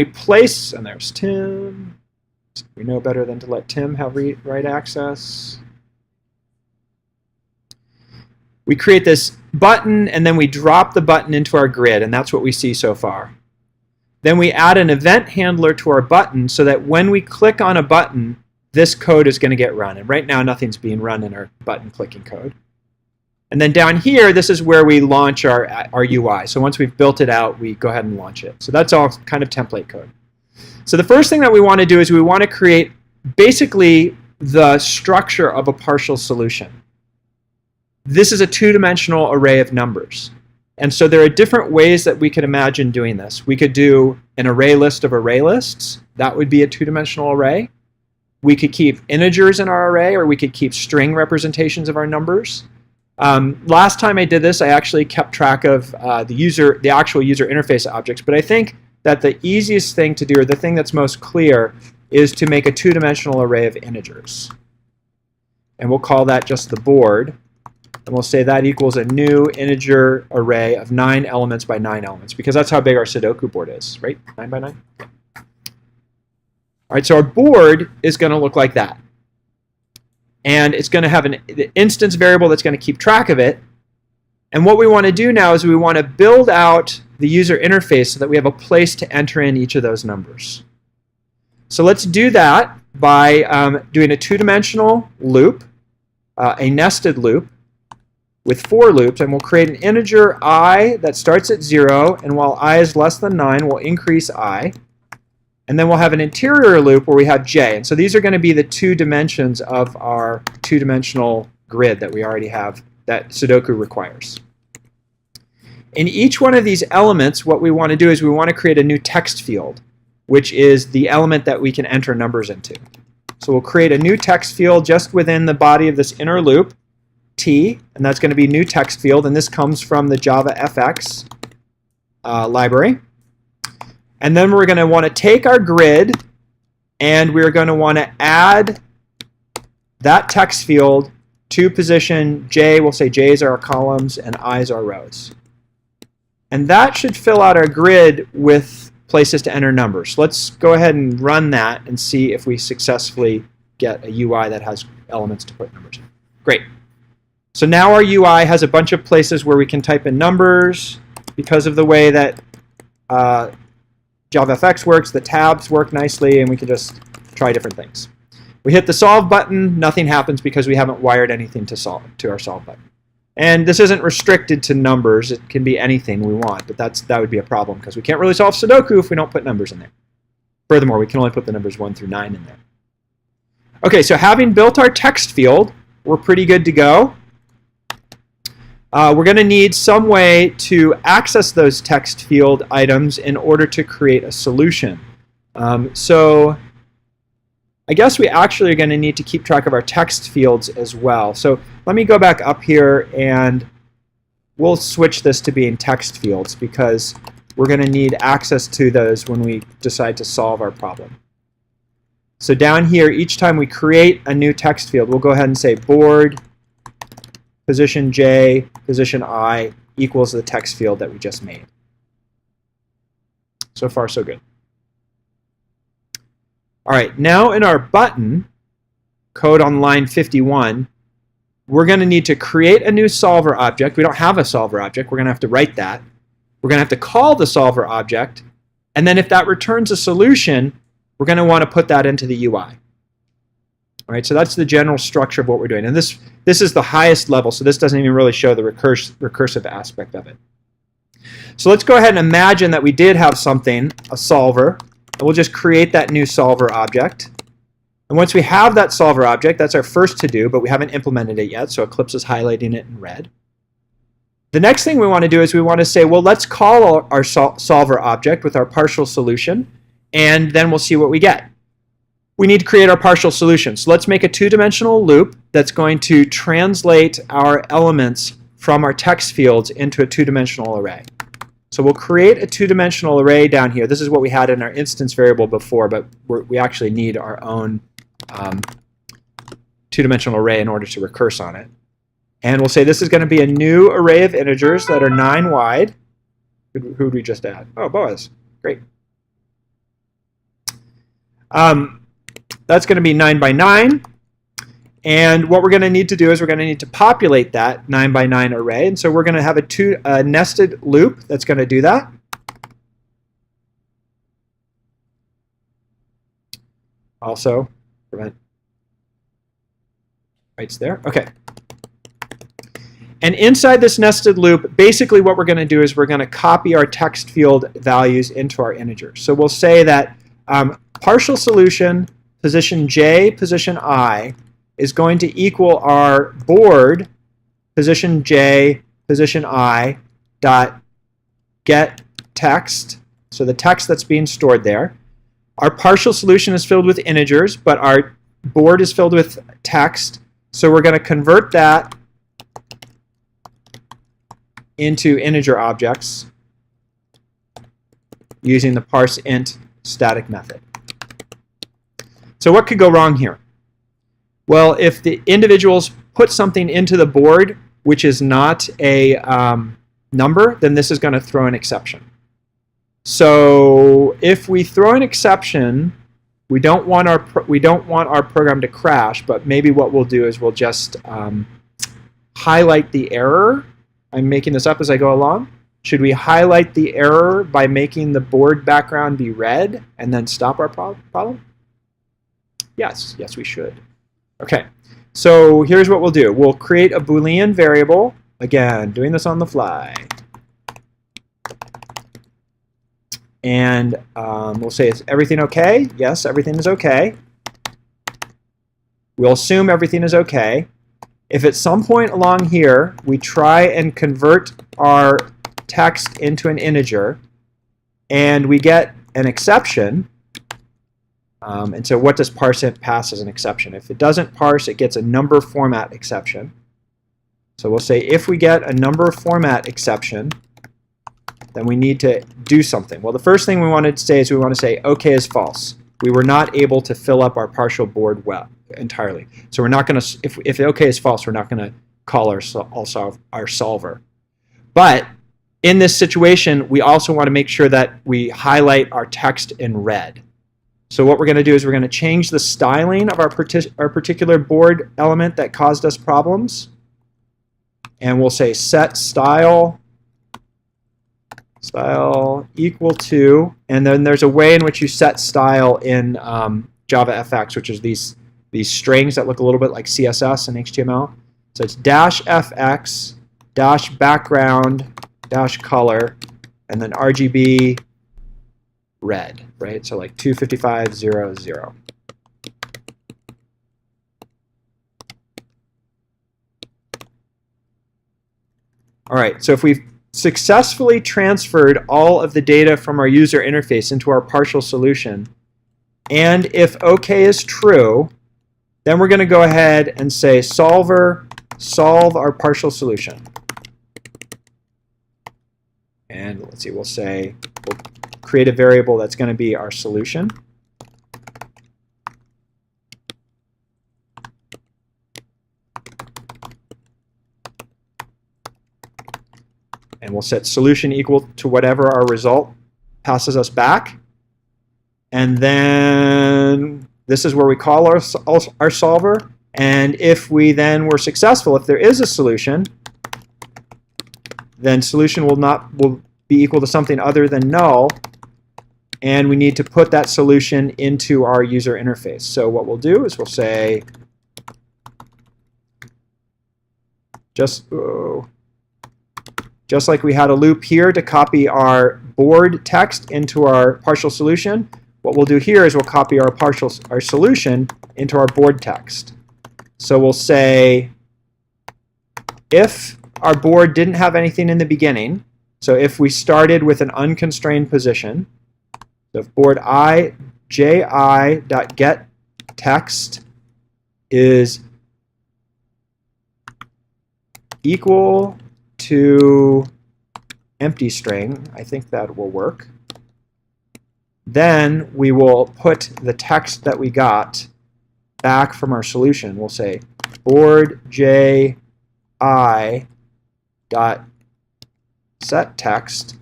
place, and there's Tim. We know better than to let Tim have write access. We create this button, and then we drop the button into our grid, and that's what we see so far. Then we add an event handler to our button so that when we click on a button, this code is going to get run. And right now, nothing's being run in our button clicking code. And then down here, this is where we launch our UI. So once we've built it out, we go ahead and launch it. So that's all kind of template code. So the first thing that we want to do is we want to create basically the structure of a partial solution. This is a two-dimensional array of numbers. And so there are different ways that we could imagine doing this. We could do an array list of array lists. That would be a two-dimensional array. We could keep integers in our array, or we could keep string representations of our numbers. Last time I did this, I actually kept track of the actual user interface objects, but I think that the easiest thing to do, or the thing that's most clear, is to make a two-dimensional array of integers. And we'll call that just the board. And we'll say that equals a new integer array of 9 elements by 9 elements, because that's how big our Sudoku board is, right? 9 by 9? Okay. All right, so our board is going to look like that. And it's going to have an instance variable that's going to keep track of it. And what we want to do now is we want to build out the user interface so that we have a place to enter in each of those numbers. So let's do that by doing a two-dimensional loop, a nested loop with 4 loops, and we'll create an integer I that starts at 0, and while I is less than 9, we'll increase I. And then we'll have an interior loop where we have j. And so these are going to be the 2 dimensions of our two-dimensional grid that we already have that Sudoku requires. In each one of these elements, what we want to do is we want to create a new text field, which is the element that we can enter numbers into. So we'll create a new text field just within the body of this inner loop, t, and that's going to be new text field, and this comes from the JavaFX library. And then we're going to want to take our grid, and we're going to want to add that text field to position j. We'll say j's are our columns and i's are rows. And that should fill out our grid with places to enter numbers. Let's go ahead and run that and see if we successfully get a UI that has elements to put numbers in. Great. So now our UI has a bunch of places where we can type in numbers. Because of the way that JavaFX works, the tabs work nicely, and we can just try different things. We hit the solve button, nothing happens because we haven't wired anything to our solve button. And this isn't restricted to numbers. It can be anything we want, but that would be a problem because we can't really solve Sudoku if we don't put numbers in there. Furthermore, we can only put the numbers 1 through 9 in there. Okay, so having built our text field, we're pretty good to go. We're going to need some way to access those text field items in order to create a solution. So I guess we actually are going to need to keep track of our text fields as well. So let me go back up here and we'll switch this to being text fields because we're going to need access to those when we decide to solve our problem. So down here, each time we create a new text field, we'll go ahead and say board position J, position I equals the text field that we just made. So far, so good. All right, now in our button, code on line 51, we're going to need to create a new solver object. We don't have a solver object. We're going to have to write that. We're going to have to call the solver object. And then if that returns a solution, we're going to want to put that into the UI. All right, so that's the general structure of what we're doing. And this is the highest level, so this doesn't even really show the recursive aspect of it. So let's go ahead and imagine that we did have something, a solver. And we'll just create that new solver object. And once we have that solver object, that's our first to-do, but we haven't implemented it yet, so Eclipse is highlighting it in red. The next thing we want to do is we want to say, well, let's call our solver object with our partial solution, and then we'll see what we get. We need to create our partial solution. So let's make a two-dimensional loop that's going to translate our elements from our text fields into a two-dimensional array. So we'll create a two-dimensional array down here. This is what we had in our instance variable before, but we actually need our own two-dimensional array in order to recurse on it. And we'll say this is going to be a new array of integers that are 9 wide. Who did we just add? Oh, Boaz. Great. That's going to be 9 by 9. And what we're going to need to do is we're going to need to populate that 9 by 9 array. And so we're going to have a nested loop that's going to do that. Also, prevent writes there. OK. And inside this nested loop, basically what we're going to do is we're going to copy our text field values into our integers. So we'll say that partial solution position J, position I, is going to equal our board position J, position I, dot get text, so the text that's being stored there. Our partial solution is filled with integers, but our board is filled with text, so we're going to convert that into integer objects using the parseInt static method. So what could go wrong here? Well, if the individuals put something into the board which is not a number, then this is going to throw an exception. So if we throw an exception, we don't want our program to crash, but maybe what we'll do is we'll just highlight the error. I'm making this up as I go along. Should we highlight the error by making the board background be red and then stop our problem? Yes, we should. Okay, so here's what we'll do. We'll create a Boolean variable. Again, doing this on the fly. And we'll say, is everything okay? Yes, everything is okay. We'll assume everything is okay. If at some point along here we try and convert our text into an integer and we get an exception, and so what does parseInt pass as an exception? If it doesn't parse, it gets a number format exception. So we'll say if we get a number format exception, then we need to do something. Well, the first thing we want to say is we want to say OK is false. We were not able to fill up our partial board well entirely. So we're not going to, if OK is false, we're not going to call our solver. But in this situation, we also want to make sure that we highlight our text in red. So what we're going to do is we're going to change the styling of our particular board element that caused us problems. And we'll say set style equal to, and then there's a way in which you set style in JavaFX, which is these strings that look a little bit like CSS and HTML. So it's -fx, -background, -color, and then RGB red, right? So like 25500. All right, so if we've successfully transferred all of the data from our user interface into our partial solution, And if OK is true, then we're going to go ahead and say solver, solve our partial solution. And let's see, we'll create a variable that's going to be our solution. And we'll set solution equal to whatever our result passes us back. And then this is where we call our solver. And if we then were successful, if there is a solution, then solution will be equal to something other than null. And we need to put that solution into our user interface. So what we'll do is we'll say just like we had a loop here to copy our board text into our partial solution, what we'll do here is we'll copy our solution into our board text. So we'll say if our board didn't have anything in the beginning, so if we started with an unconstrained position, so if board iji.getText is equal to empty string, I think that will work, then we will put the text that we got back from our solution. We'll say board ji dot set text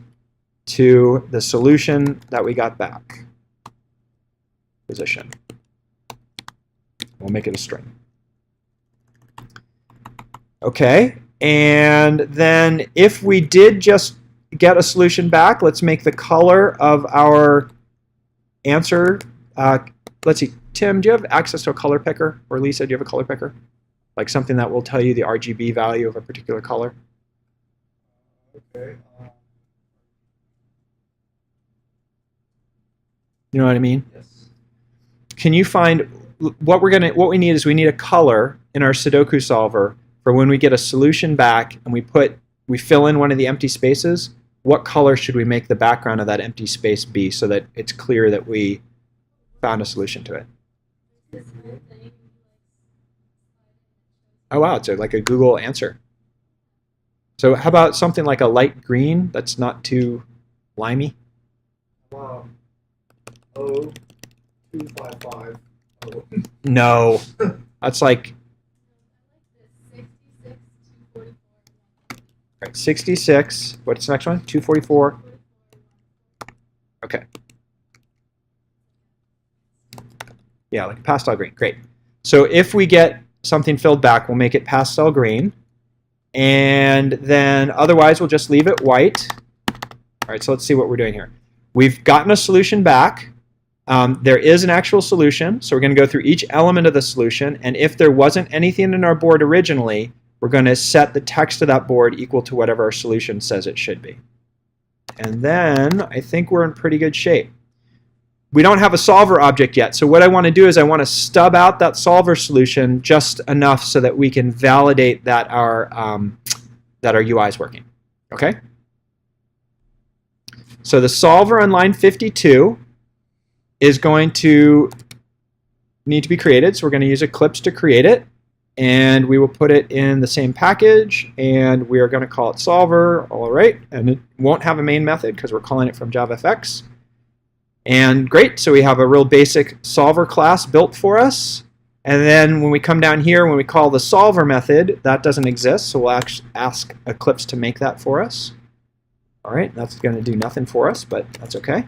to the solution that we got back position. We'll make it a string. Okay, and then if we did just get a solution back, let's make the color of our answer. Let's see, Tim, do you have access to a color picker? Or Lisa, do you have a color picker? Like something that will tell you the RGB value of a particular color? Okay. You know what I mean? Yes. Can you find what we need is we need a color in our Sudoku solver for when we get a solution back and we fill in one of the empty spaces. What color should we make the background of that empty space be so that it's clear that we found a solution to it? Oh wow, it's like a Google answer. So how about something like a light green that's not too limey? 0255. Oh. No, that's like 66. What's the next one? 244. Okay. Yeah, like pastel green. Great. So if we get something filled back, we'll make it pastel green. And then otherwise, we'll just leave it white. All right, so let's see what we're doing here. We've gotten a solution back. There is an actual solution, so we're going to go through each element of the solution. And if there wasn't anything in our board originally, we're going to set the text of that board equal to whatever our solution says it should be. And then I think we're in pretty good shape. We don't have a solver object yet, so what I want to do is I want to stub out that solver solution just enough so that we can validate that our UI is working. Okay? So the solver on line 52 is going to need to be created, so we're going to use Eclipse to create it. And we will put it in the same package, and we are going to call it solver, all right, and it won't have a main method because we're calling it from JavaFX. And great, so we have a real basic solver class built for us. And then when we come down here, when we call the solver method, that doesn't exist, so we'll ask Eclipse to make that for us. All right, that's going to do nothing for us, but that's okay.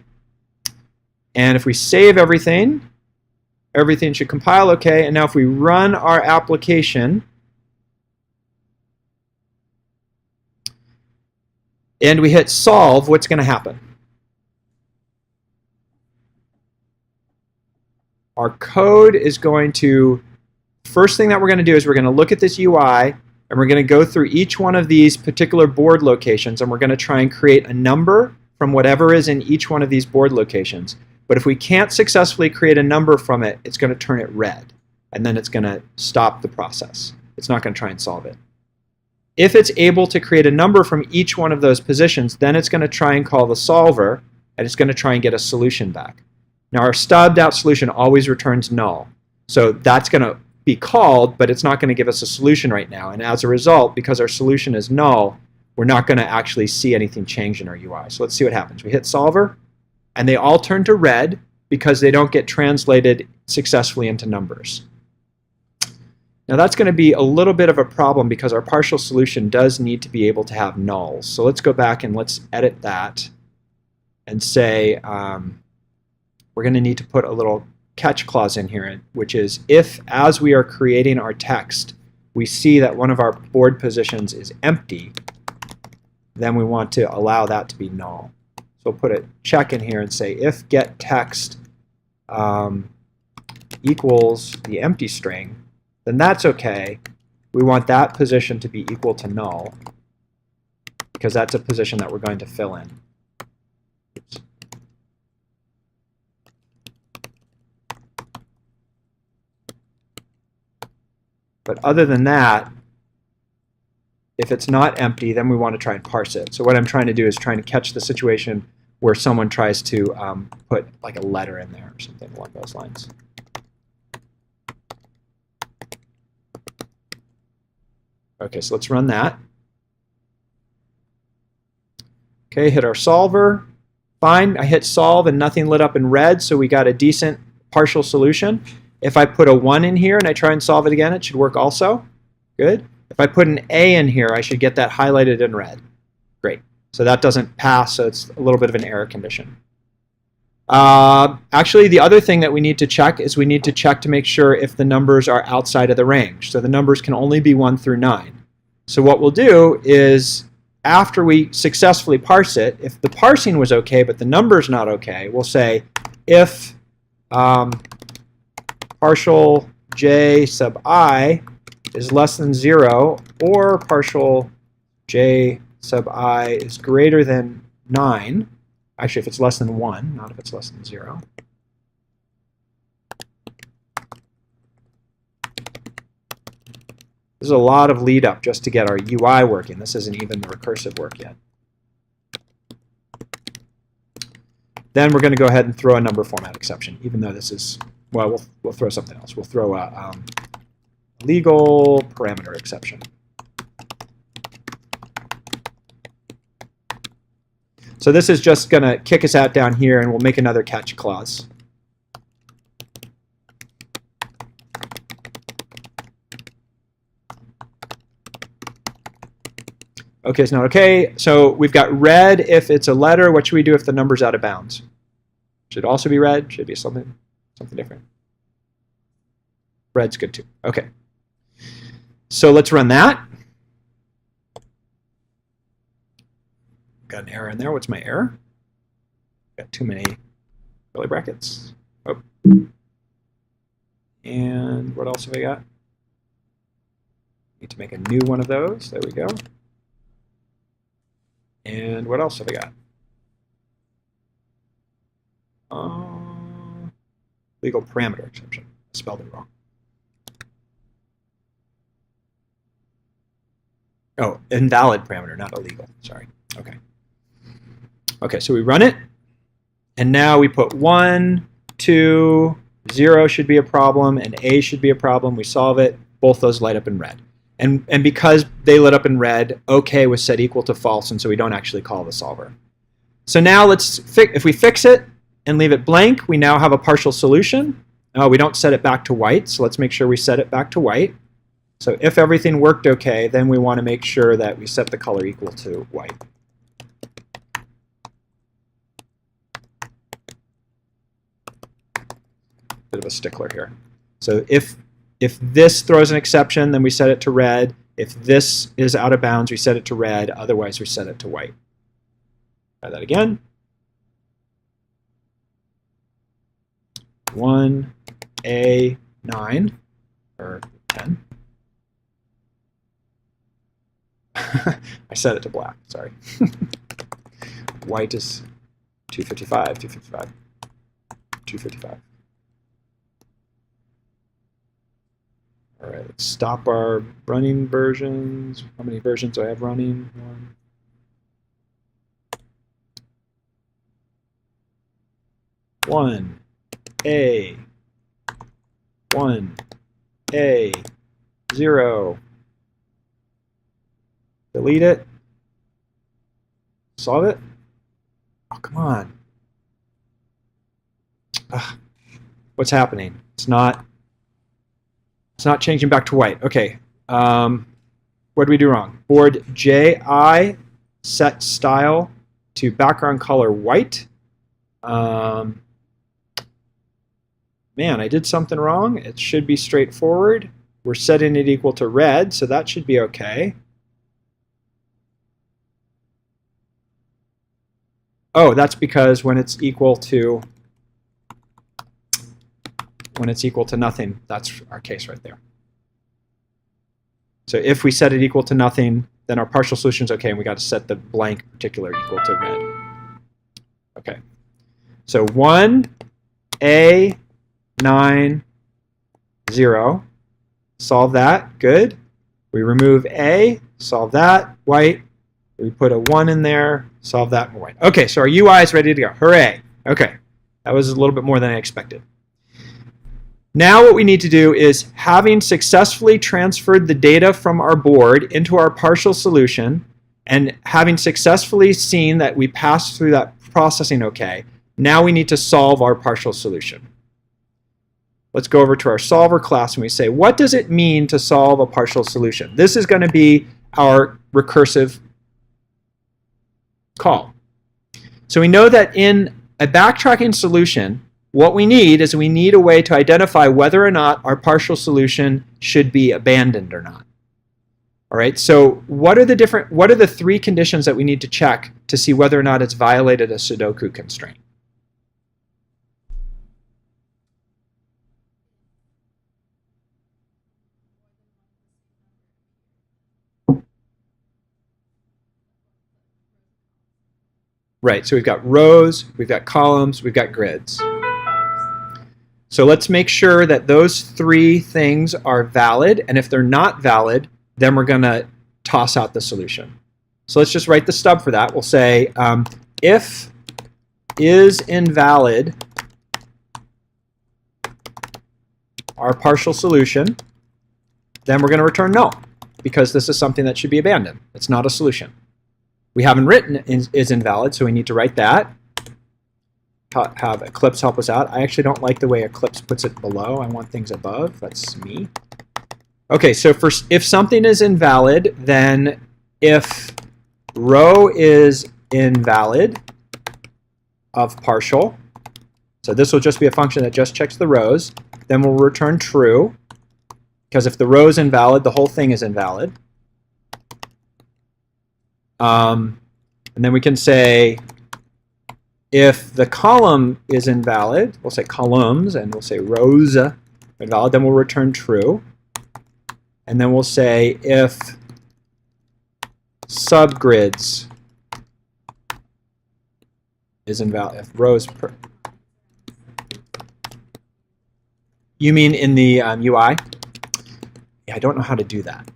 And if we save everything, everything should compile okay. And now if we run our application and we hit solve, what's going to happen? Our code is going to, first thing that we're going to do is we're going to look at this UI and we're going to go through each one of these particular board locations and we're going to try and create a number from whatever is in each one of these board locations. But if we can't successfully create a number from it, it's going to turn it red. And then it's going to stop the process. It's not going to try and solve it. If it's able to create a number from each one of those positions, then it's going to try and call the solver, and it's going to try and get a solution back. Now our stubbed out solution always returns null. So that's going to be called, but it's not going to give us a solution right now. And as a result, because our solution is null, we're not going to actually see anything change in our UI. So let's see what happens. We hit solver, and they all turn to red because they don't get translated successfully into numbers. Now that's going to be a little bit of a problem because our partial solution does need to be able to have nulls. So let's go back and let's edit that and say we're going to need to put a little catch clause in here, which is if, as we are creating our text, we see that one of our board positions is empty, then we want to allow that to be null. So we'll put a check in here and say if get text equals the empty string, then that's okay. We want that position to be equal to null because that's a position that we're going to fill in. Oops. But other than that, if it's not empty, then we want to try and parse it. So what I'm trying to do is trying to catch the situation where someone tries to put like a letter in there or something along those lines. Okay, so let's run that. Okay, hit our solver. Fine, I hit solve and nothing lit up in red, so we got a decent partial solution. If I put a 1 in here and I try and solve it again, it should work also. Good. If I put an A in here, I should get that highlighted in red. Great. So that doesn't pass, so it's a little bit of an error condition. Actually, the other thing that we need to check is we need to check to make sure if the numbers are outside of the range. So the numbers can only be 1 through 9. So what we'll do is after we successfully parse it, if the parsing was okay but the number's not okay, we'll say if partial j sub I is less than 0 or partial j sub I is greater than 9, actually if it's less than 1, not if it's less than 0. This is a lot of lead up just to get our UI working. This isn't even the recursive work yet. Then we're going to go ahead and throw a number format exception, even though this is, well, we'll throw something else. We'll throw a legal parameter exception. So this is just going to kick us out down here, and we'll make another catch clause. Okay, it's not okay. So we've got red if it's a letter. What should we do if the number's out of bounds? Should it also be red? Should it be something different? Red's good too. Okay. So let's run that. Got an error in there. What's my error? Got too many curly brackets. Oh. And what else have I got? Need to make a new one of those. There we go. And what else have I got? Legal parameter exception. I spelled it wrong. Oh, invalid parameter, not illegal. Sorry. Okay. Okay, so we run it. And now we put 1, 2, 0 should be a problem, and A should be a problem. We solve it. Both those light up in red. And because they lit up in red, OK was set equal to false, and so we don't actually call the solver. So now if we fix it and leave it blank, we now have a partial solution. We don't set it back to white, so let's make sure we set it back to white. So if everything worked OK, then we want to make sure that we set the color equal to white. Bit of a stickler here. So if this throws an exception, then we set it to red. If this is out of bounds, we set it to red. Otherwise, we set it to white. Try that again. 1, A, 9, or 10. I set it to black, sorry. White is 255, 255, 255. All right, let's stop our running versions. How many versions do I have running? 1. A, 1, A, 0. Delete it. Solve it. Oh, come on. Ugh. What's happening? It's not changing back to white. Okay. What did we do wrong? Board JI, set style to background color white. Man, I did something wrong. It should be straightforward. We're setting it equal to red, so that should be okay. Oh, that's because when it's equal to nothing, that's our case right there. So if we set it equal to nothing, then our partial solution is okay, and we got to set the blank particular equal to red. Okay. So 1, A, 9, 0. Solve that. Good. We remove A, solve that, white. We put a 1 in there, solve that, white. Okay, so our UI is ready to go. Hooray. Okay. That was a little bit more than I expected. Now what we need to do is, having successfully transferred the data from our board into our partial solution, and having successfully seen that we passed through that processing okay, now we need to solve our partial solution. Let's go over to our solver class and we say, what does it mean to solve a partial solution? This is going to be our recursive call. So we know that in a backtracking solution, what we need is we need a way to identify whether or not our partial solution should be abandoned or not. All right, so what are the three conditions that we need to check to see whether or not it's violated a Sudoku constraint? Right, so we've got rows, we've got columns, we've got grids. So let's make sure that those three things are valid, and if they're not valid, then we're going to toss out the solution. So let's just write the stub for that. We'll say if is invalid our partial solution, then we're going to return null, because this is something that should be abandoned. It's not a solution. We haven't written is invalid, so we need to write that. Have Eclipse help us out. I actually don't like the way Eclipse puts it below. I want things above. That's me. Okay, so if something is invalid, then if row is invalid of partial, so this will just be a function that just checks the rows, then we'll return true, because if the row is invalid, the whole thing is invalid. And then we can say if the column is invalid, we'll say columns, and we'll say rows are invalid, then we'll return true. And then we'll say if subgrids is invalid, if rows you mean in the UI? Yeah, I don't know how to do that.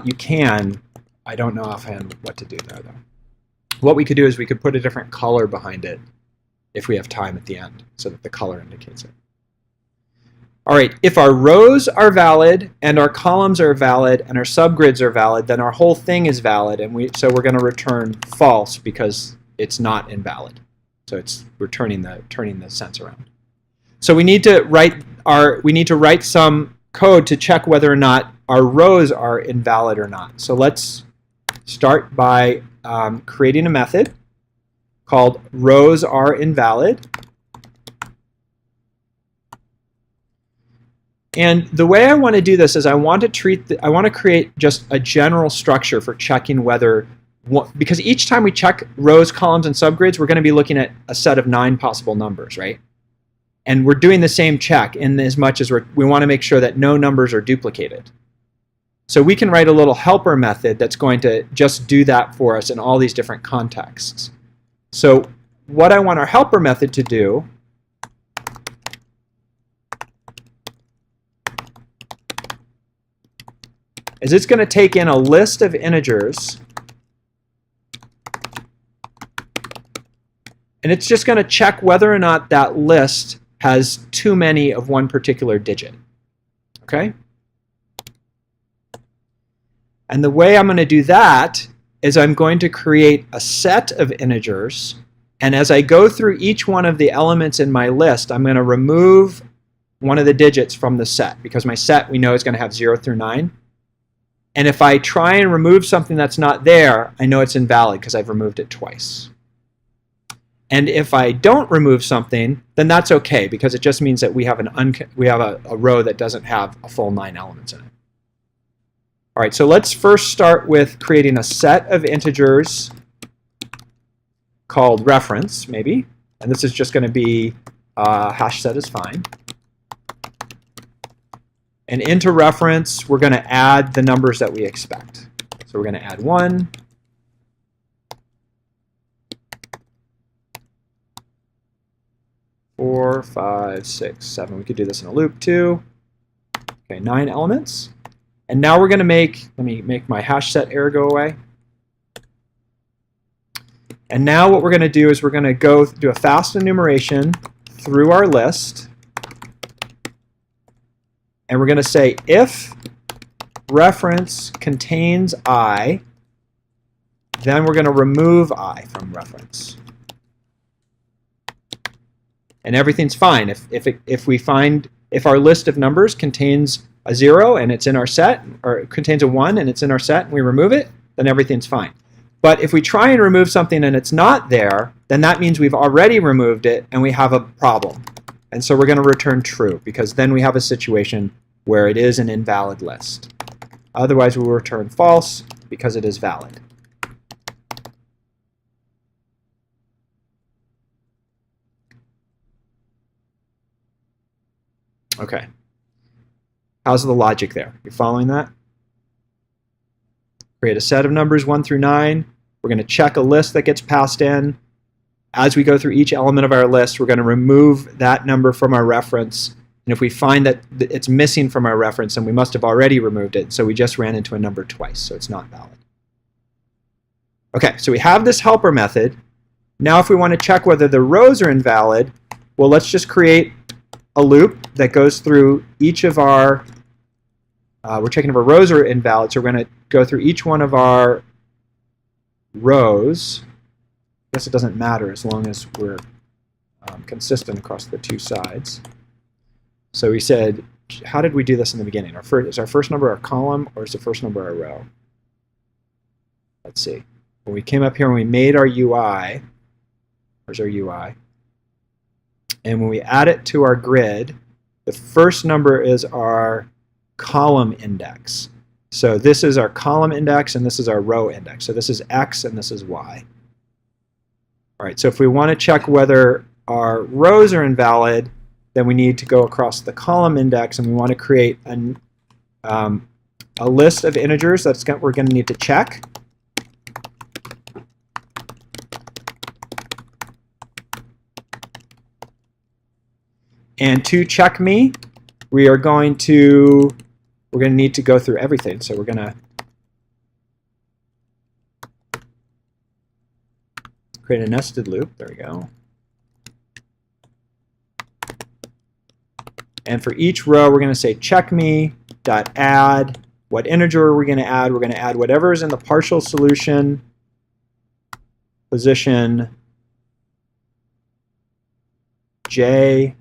You can. I don't know offhand what to do there, though. What we could do is we could put a different color behind it if we have time at the end, so that the color indicates it. All right, if our rows are valid and our columns are valid and our subgrids are valid, then our whole thing is valid, and so we're going to return false because it's not invalid. So we're turning the sense around. So we need to write some code to check whether or not our rows are invalid or not. So let's start by creating a method called rows are invalid. And the way I want to do this is I want to create just a general structure for checking whether, because each time we check rows, columns, and subgrids, we're going to be looking at a set of 9 possible numbers, right? And we're doing the same check in as much as we want to make sure that no numbers are duplicated. So we can write a little helper method that's going to just do that for us in all these different contexts. So what I want our helper method to do is it's going to take in a list of integers, And it's just going to check whether or not that list has too many of one particular digit. Okay? And the way I'm going to do that is I'm going to create a set of integers. And as I go through each one of the elements in my list, I'm going to remove one of the digits from the set, because my set we know is going to have 0 through 9. And if I try and remove something that's not there, I know it's invalid because I've removed it twice. And if I don't remove something, then that's okay, because it just means that we have a row that doesn't have a full 9 elements in it. All right, so let's first start with creating a set of integers called reference, maybe. And this is just going to be hash set is fine. And into reference, we're going to add the numbers that we expect. So we're going to add 1. Four, 5, 6, 7. We could do this in a loop too. Okay, 9 elements. And now we're going to let me make my hash set error go away. And now what we're going to do is we're going to go do a fast enumeration through our list. And we're going to say if reference contains I, then we're going to remove I from reference. And everything's fine. If our list of numbers contains a 0 and it's in our set, or it contains a 1 and it's in our set, and we remove it, then everything's fine. But if we try and remove something and it's not there, then that means we've already removed it and we have a problem. And so we're going to return true, because then we have a situation where it is an invalid list. Otherwise, we'll return false because it is valid. Okay. How's the logic there? You following that? Create a set of numbers 1 through 9. We're going to check a list that gets passed in. As we go through each element of our list, we're going to remove that number from our reference. And if we find that it's missing from our reference, then we must have already removed it. So we just ran into a number twice, so it's not valid. Okay, so we have this helper method. Now if we want to check whether the rows are invalid, well, let's just create a loop that goes through each of our, we're checking if our rows are invalid, so we're going to go through each one of our rows. I guess it doesn't matter as long as we're consistent across the two sides. So we said, how did we do this in the beginning? Is our first number our column, or is the first number our row? Let's see. When we came up here and we made our UI, where's our UI? And when we add it to our grid, the first number is our column index. So this is our column index, and this is our row index. So this is X, and this is Y. All right, so if we want to check whether our rows are invalid, then we need to go across the column index, and we want to create a list of integers we're going to need to check. And to check me, we're going to need to go through everything. So we're going to create a nested loop. There we go. And for each row, we're going to say check me dot add. What integer are we going to add? We're going to add whatever is in the partial solution position J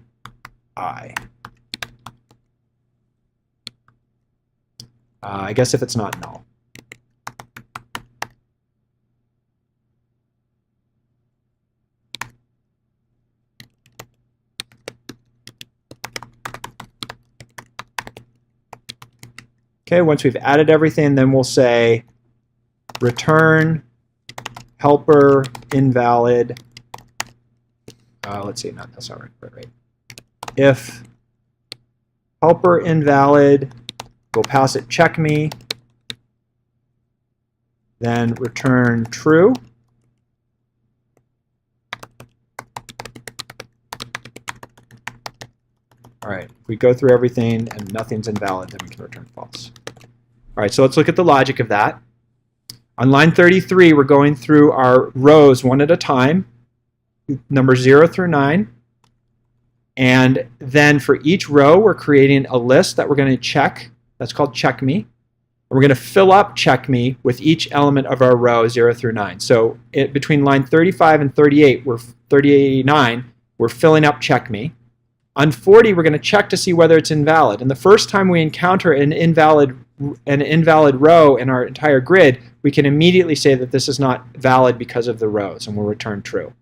I. I guess if it's not null. Okay, once we've added everything, then we'll say return helper invalid. Let's see, that's not right. If helper invalid, we'll pass it check me, then return true. All right, if we go through everything and nothing's invalid, then we can return false. All right, so let's look at the logic of that. On line 33, we're going through our rows one at a time. numbers 0 through 9. And then for each row, we're creating a list that we're going to check. That's called check me. We're going to fill up check me with each element of our row 0 through 9. So between line 35 and 38, 39, we're filling up check me. On 40, we're going to check to see whether it's invalid. And the first time we encounter an invalid row in our entire grid, we can immediately say that this is not valid because of the rows, and we'll return true.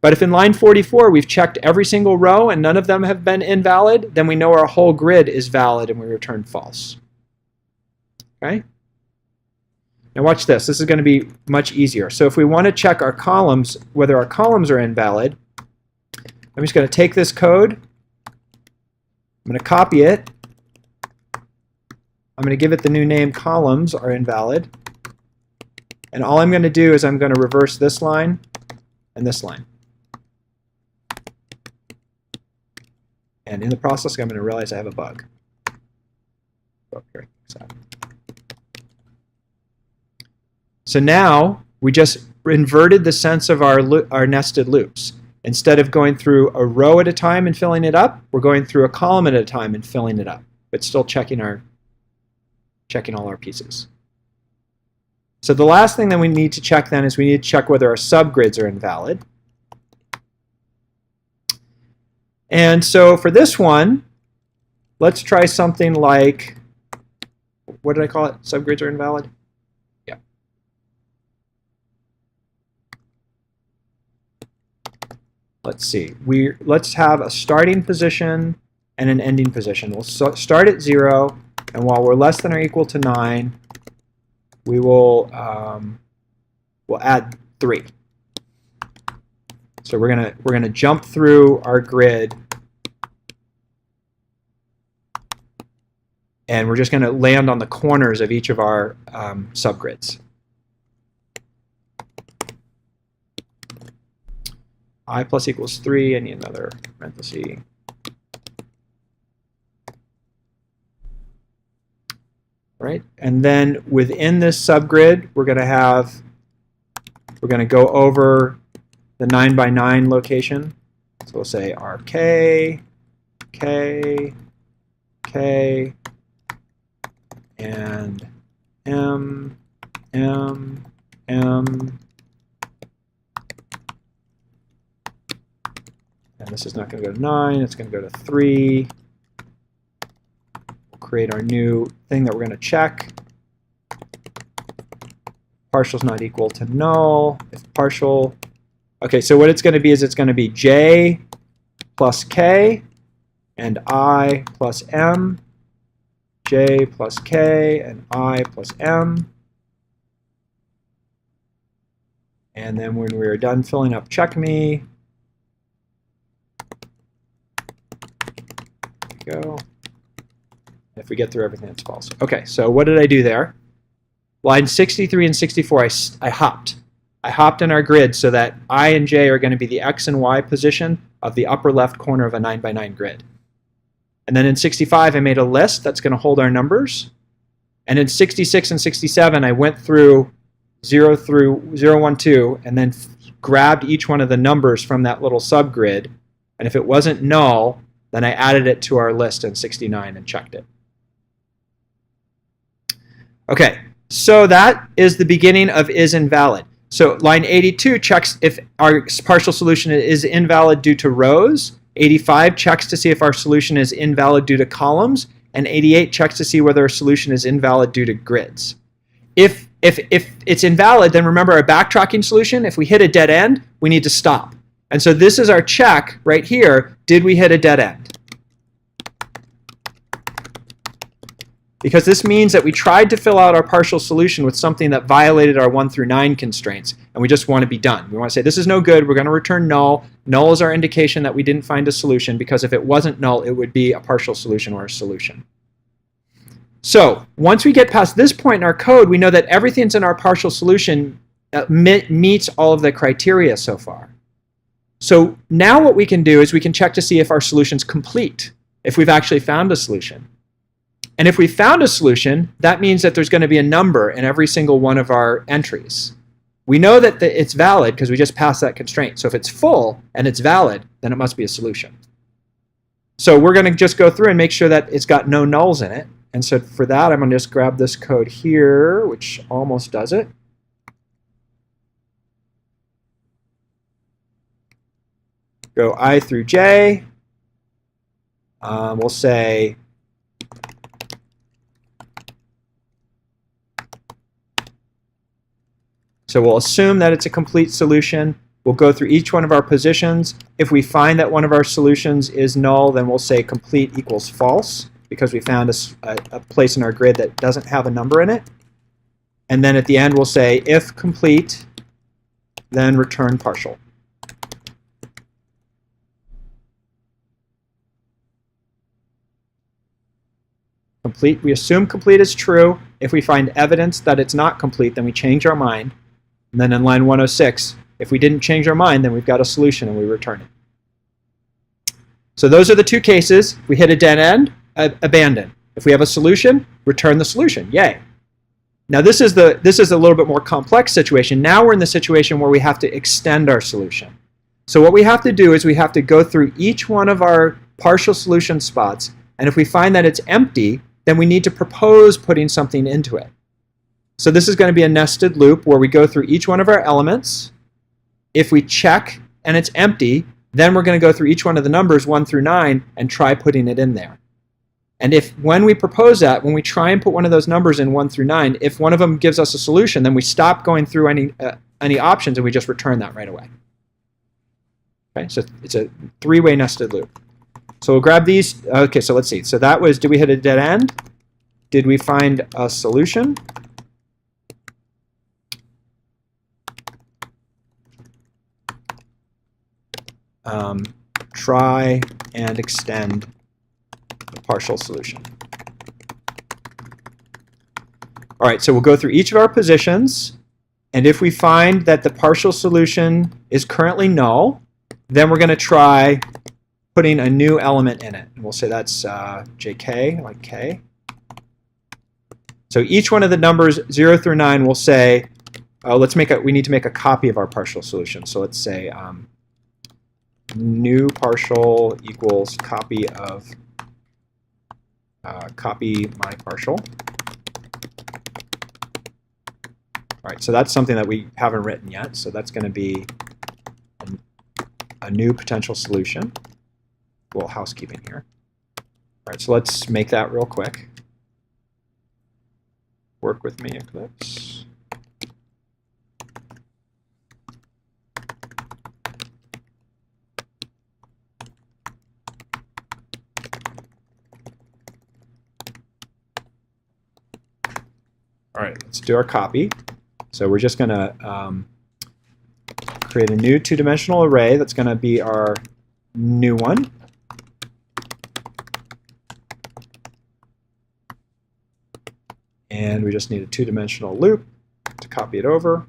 But if in line 44 we've checked every single row and none of them have been invalid, then we know our whole grid is valid and we return false. Okay? Now watch this. This is going to be much easier. So if we want to check our columns, whether our columns are invalid, I'm just going to take this code, I'm going to copy it, I'm going to give it the new name columns are invalid, and all I'm going to do is I'm going to reverse this line and this line. And in the process, I'm going to realize I have a bug. Oh, here, so now we just inverted the sense of our nested loops. Instead of going through a row at a time and filling it up, we're going through a column at a time and filling it up, but still checking all our pieces. So the last thing that we need to check then is we need to check whether our subgrids are invalid. And so for this one, let's try something like, what did I call it? Subgrids are invalid? Yeah. Let's see. Let's have a starting position and an ending position. We'll start at 0, and while we're less than or equal to 9, we will we'll add 3. So we're gonna jump through our grid, and we're just gonna land on the corners of each of our subgrids. I plus equals 3. I need another parenthesis. Right, and then within this subgrid, we're going to go over the 9 by 9 location. So we'll say RK, K, K, and M, M, M. And this is not going to go to 9, it's going to go to 3. We'll create our new thing that we're going to check. Partial is not equal to null. If partial, okay, so what it's going to be is it's going to be J plus K and I plus M, J plus K and I plus M. And then when we're done filling up check me, go. If we get through everything, it's false. Okay, so what did I do there? Line 63 and 64, I hopped. I hopped in our grid so that I and J are going to be the X and Y position of the upper left corner of a 9 by 9 grid. And then in 65, I made a list that's going to hold our numbers. And in 66 and 67, I went through 0 through 0, 1, 2, and then grabbed each one of the numbers from that little subgrid. And if it wasn't null, then I added it to our list in 69 and checked it. Okay, so that is the beginning of is invalid. So line 82 checks if our partial solution is invalid due to rows. 85 checks to see if our solution is invalid due to columns. And 88 checks to see whether our solution is invalid due to grids. If it's invalid, then remember our backtracking solution, if we hit a dead end, we need to stop. And so this is our check right here. Did we hit a dead end? Because this means that we tried to fill out our partial solution with something that violated our 1 through 9 constraints, and we just want to be done. We want to say, this is no good. We're going to return null. Null is our indication that we didn't find a solution, because if it wasn't null, it would be a partial solution or a solution. So once we get past this point in our code, we know that everything's in our partial solution meets all of the criteria so far. So now what we can do is we can check to see if our solution's complete, if we've actually found a solution. And if we found a solution, that means that there's going to be a number in every single one of our entries. We know that it's valid because we just passed that constraint. So if it's full and it's valid, then it must be a solution. So we're going to just go through and make sure that it's got no nulls in it. And so for that, I'm going to just grab this code here, which almost does it. Go I through J. We'll say so we'll assume that it's a complete solution. We'll go through each one of our positions. If we find that one of our solutions is null, then we'll say complete equals false, because we found a place in our grid that doesn't have a number in it. And then at the end, we'll say if complete, then return partial. Complete, we assume complete is true. If we find evidence that it's not complete, then we change our mind. And then in line 106, if we didn't change our mind, then we've got a solution and we return it. So those are the two cases. If we hit a dead end, abandon. If we have a solution, return the solution. Yay. Now this is a little bit more complex situation. Now we're in the situation where we have to extend our solution. So what we have to do is we have to go through each one of our partial solution spots, and if we find that it's empty, then we need to propose putting something into it. So this is going to be a nested loop where we go through each one of our elements. If we check and it's empty, then we're going to go through each one of the numbers 1 through 9 and try putting it in there. And if when we propose that, when we try and put one of those numbers in 1 through 9, if one of them gives us a solution, then we stop going through any options and we just return that right away. Okay, so it's a three-way nested loop. So we'll grab these. Okay, so let's see. So that was, did we hit a dead end? Did we find a solution? Try and extend the partial solution. All right, so we'll go through each of our positions, and if we find that the partial solution is currently null, then we're going to try putting a new element in it. And we'll say that's JK, like K. So each one of the numbers 0 through 9 will say, we need to make a copy of our partial solution. So let's say new partial equals copy of copy my partial. All right, so that's something that we haven't written yet. So that's going to be a new potential solution. A little housekeeping here. All right, so let's make that real quick. Work with me, Eclipse. All right, let's do our copy. So we're just going to create a new two-dimensional array that's going to be our new one. And we just need a two-dimensional loop to copy it over.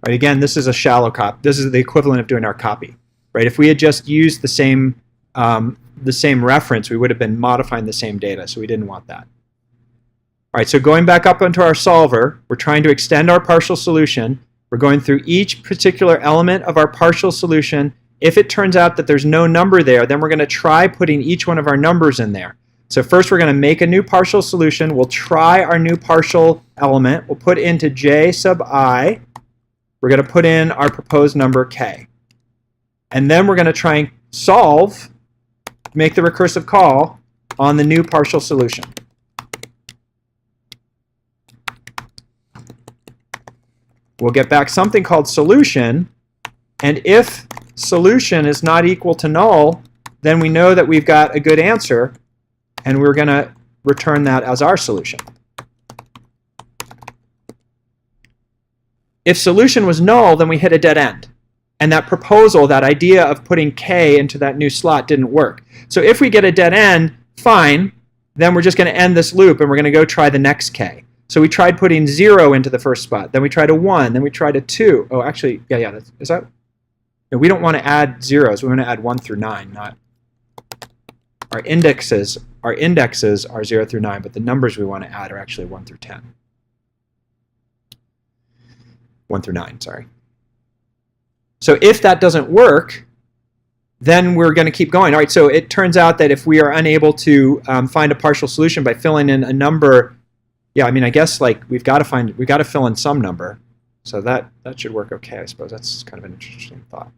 Right, again, this is a shallow copy. This is the equivalent of doing our copy. Right? If we had just used the same reference, we would have been modifying the same data, so we didn't want that. All right, so going back up into our solver, we're trying to extend our partial solution. We're going through each particular element of our partial solution. If it turns out that there's no number there, then we're going to try putting each one of our numbers in there. So first we're going to make a new partial solution. We'll try our new partial element. We'll put into J sub I. We're going to put in our proposed number K. And then we're going to try and solve, make the recursive call on the new partial solution. We'll get back something called solution, and if solution is not equal to null, then we know that we've got a good answer, and we're going to return that as our solution. If solution was null, then we hit a dead end. And that proposal, that idea of putting k into that new slot didn't work. So if we get a dead end, fine, then we're just going to end this loop and we're going to go try the next k. So we tried putting 0 into the first spot, then we tried a 1, then we tried a 2. Oh, actually, yeah, is that? No, we don't want to add zeros. We want to add 1 through 9, not our indexes. Our indexes are 0 through 9, but the numbers we want to add are actually 1 through 10. 1 through 9, sorry. So if that doesn't work, then we're going to keep going. All right, so it turns out that if we are unable to find a partial solution by filling in a number, yeah, I mean, I guess like we've got to fill in some number. So that should work okay, I suppose. That's kind of an interesting thought.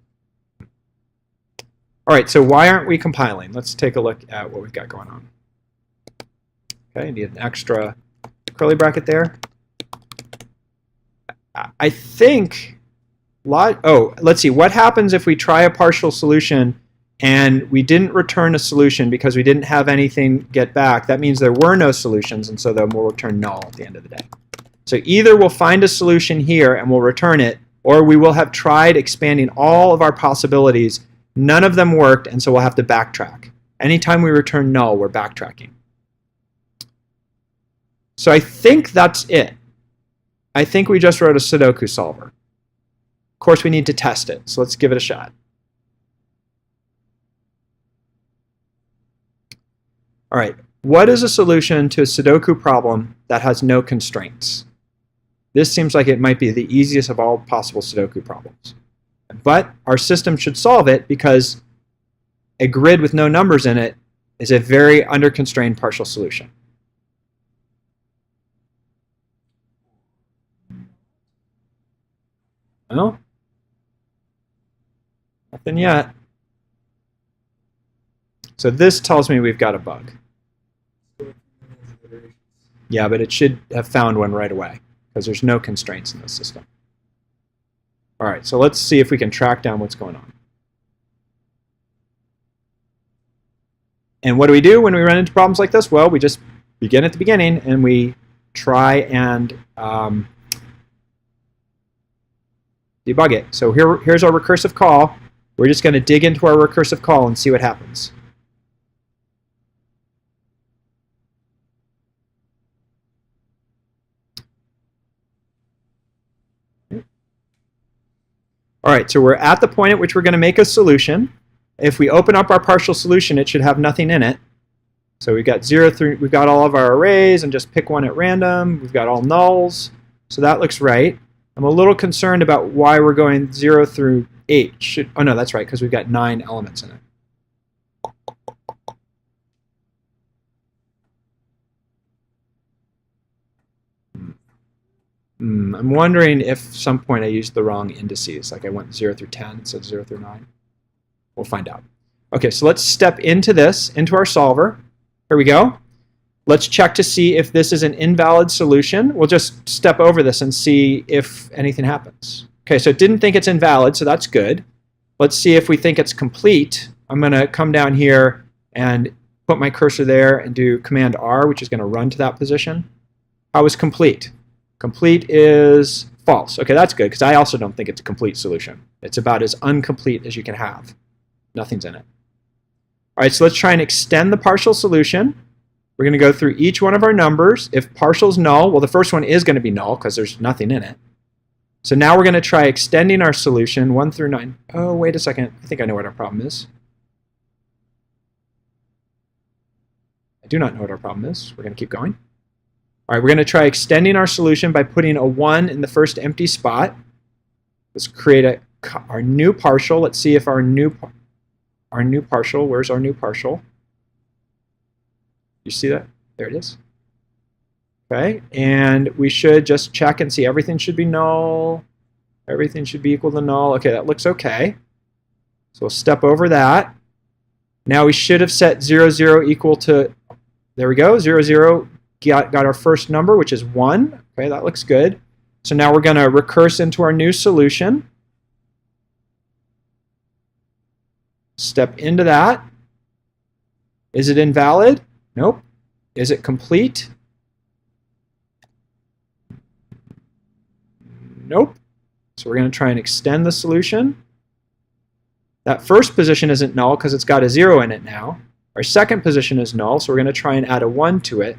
All right, so why aren't we compiling? Let's take a look at what we've got going on. Okay, need an extra curly bracket there. I think, let's see, what happens if we try a partial solution and we didn't return a solution because we didn't have anything get back? That means there were no solutions, and so then we'll return null at the end of the day. So either we'll find a solution here and we'll return it, or we will have tried expanding all of our possibilities. None of them worked, and so we'll have to backtrack. Anytime we return null, we're backtracking. So I think that's it. I think we just wrote a Sudoku solver. Of course, we need to test it, so let's give it a shot. All right, what is a solution to a Sudoku problem that has no constraints? This seems like it might be the easiest of all possible Sudoku problems. But our system should solve it because a grid with no numbers in it is a very under-constrained partial solution. Well, nothing yet. So this tells me we've got a bug. Yeah, but it should have found one right away because there's no constraints in this system. All right, so let's see if we can track down what's going on. And what do we do when we run into problems like this? Well, we just begin at the beginning and we try and debug it. So here's our recursive call. We're just going to dig into our recursive call and see what happens. All right, so we're at the point at which we're going to make a solution. If we open up our partial solution, it should have nothing in it. So we've got 0 through, we've got all of our arrays, and just pick one at random. We've got all nulls, so that looks right. I'm a little concerned about why we're going 0 through 8. Oh no, that's right, because we've got 9 elements in it. I'm wondering if at some point I used the wrong indices, like I went 0 through 10 instead of 0 through 9. We'll find out. Okay, so let's step into this, into our solver. Here we go. Let's check to see if this is an invalid solution. We'll just step over this and see if anything happens. Okay, so it didn't think it's invalid, so that's good. Let's see if we think it's complete. I'm going to come down here and put my cursor there and do Command R, which is going to run to that position. How is complete? Complete is false. Okay, that's good, because I also don't think it's a complete solution. It's about as incomplete as you can have. Nothing's in it. All right, so let's try and extend the partial solution. We're going to go through each one of our numbers. If partial is null, well, the first one is going to be null because there's nothing in it. So now we're going to try extending our solution 1 through 9. Oh, wait a second. I think I know what our problem is. I do not know what our problem is. We're going to keep going. All right, we're going to try extending our solution by putting a 1 in the first empty spot. Let's create our new partial. Let's see if our new partial, where's our new partial? You see that? There it is. Okay, and we should just check and see everything should be null. Everything should be equal to null. Okay, that looks okay. So we'll step over that. Now we should have set 0, 0 equal to, there we go, 0, 0. Got our first number, which is 1. Okay, that looks good. So now we're going to recurse into our new solution. Step into that. Is it invalid? Nope. Is it complete? Nope. So we're going to try and extend the solution. That first position isn't null because it's got a 0 in it now. Our second position is null, so we're going to try and add a 1 to it.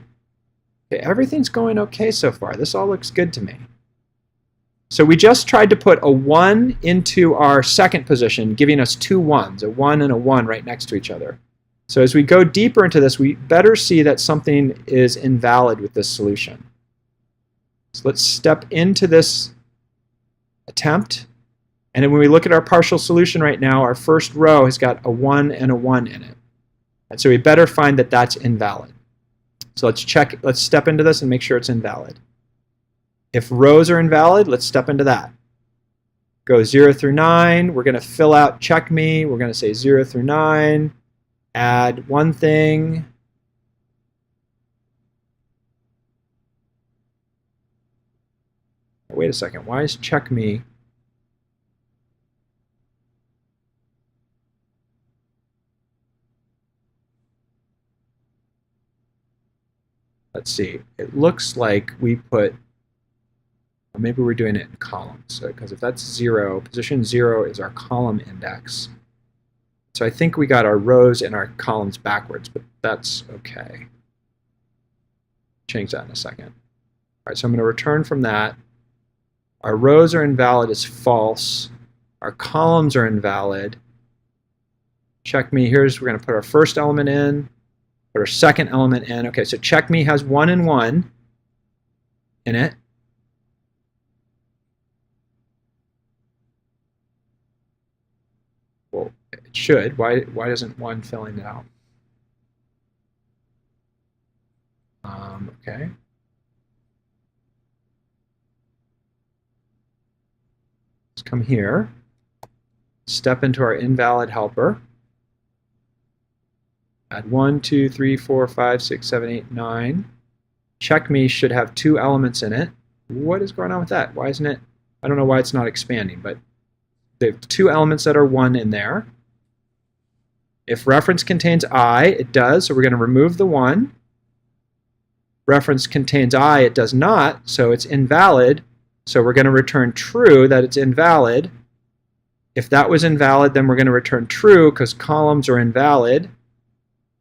Okay, everything's going okay so far. This all looks good to me. So we just tried to put a 1 into our second position, giving us two 1s, a 1 and a 1 right next to each other. So as we go deeper into this, we better see that something is invalid with this solution. So let's step into this attempt. And then when we look at our partial solution right now, our first row has got a 1 and a 1 in it. And so we better find that that's invalid. So let's check, let's step into this and make sure it's invalid. If rows are invalid, let's step into that. Go 0 through 9. We're going to fill out check me. We're going to say 0 through 9. Add one thing. Wait a second. Why is check me? Let's see. It looks like we put, or maybe we're doing it in columns. Because if that's 0, position 0 is our column index. So I think we got our rows and our columns backwards, but that's okay. Change that in a second. All right, so I'm going to return from that. Our rows are invalid is false. Our columns are invalid. Check me. We're going to put our first element in, put our second element in. Okay, so check me has 1 and 1 in it. Well, it should. Why isn't 1 filling it out? Okay. Let's come here. Step into our invalid helper. Add 1, 2, 3, 4, 5, 6, 7, 8, 9. Check me should have 2 elements in it. What is going on with that? Why isn't it? I don't know why it's not expanding, but there have 2 elements that are 1 in there. If reference contains I, it does, so we're going to remove the 1. Reference contains I, it does not, so it's invalid. So we're going to return true that it's invalid. If that was invalid, then we're going to return true because columns are invalid.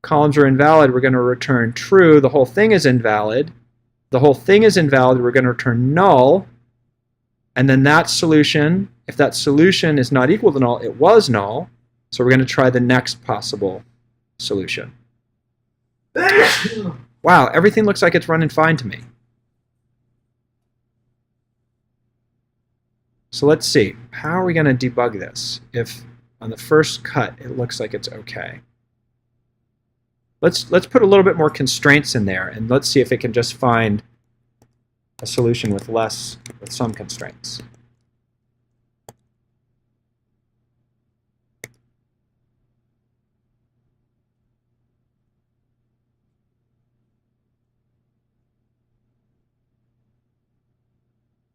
Columns are invalid, we're going to return true. The whole thing is invalid. The whole thing is invalid, we're going to return null. And then that solution, if that solution is not equal to null, it was null. So we're going to try the next possible solution. Wow, everything looks like it's running fine to me. So let's see, how are we going to debug this if on the first cut it looks like it's okay? Let's put a little bit more constraints in there and let's see if it can just find a solution with some constraints.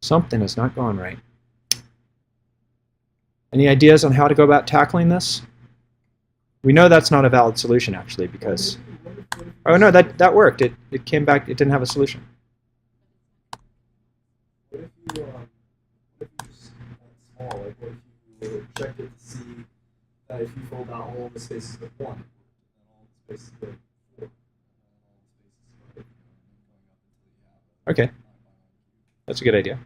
Something is not going right. Any ideas on how to go about tackling this? We know that's not a valid solution actually because, oh no, that worked. It came back, it didn't have a solution. What if you just went small? Like what if you checked it to see that if you filled out all the spaces with 1, and all the spaces with 4, and all the spaces with Okay, that's a good idea.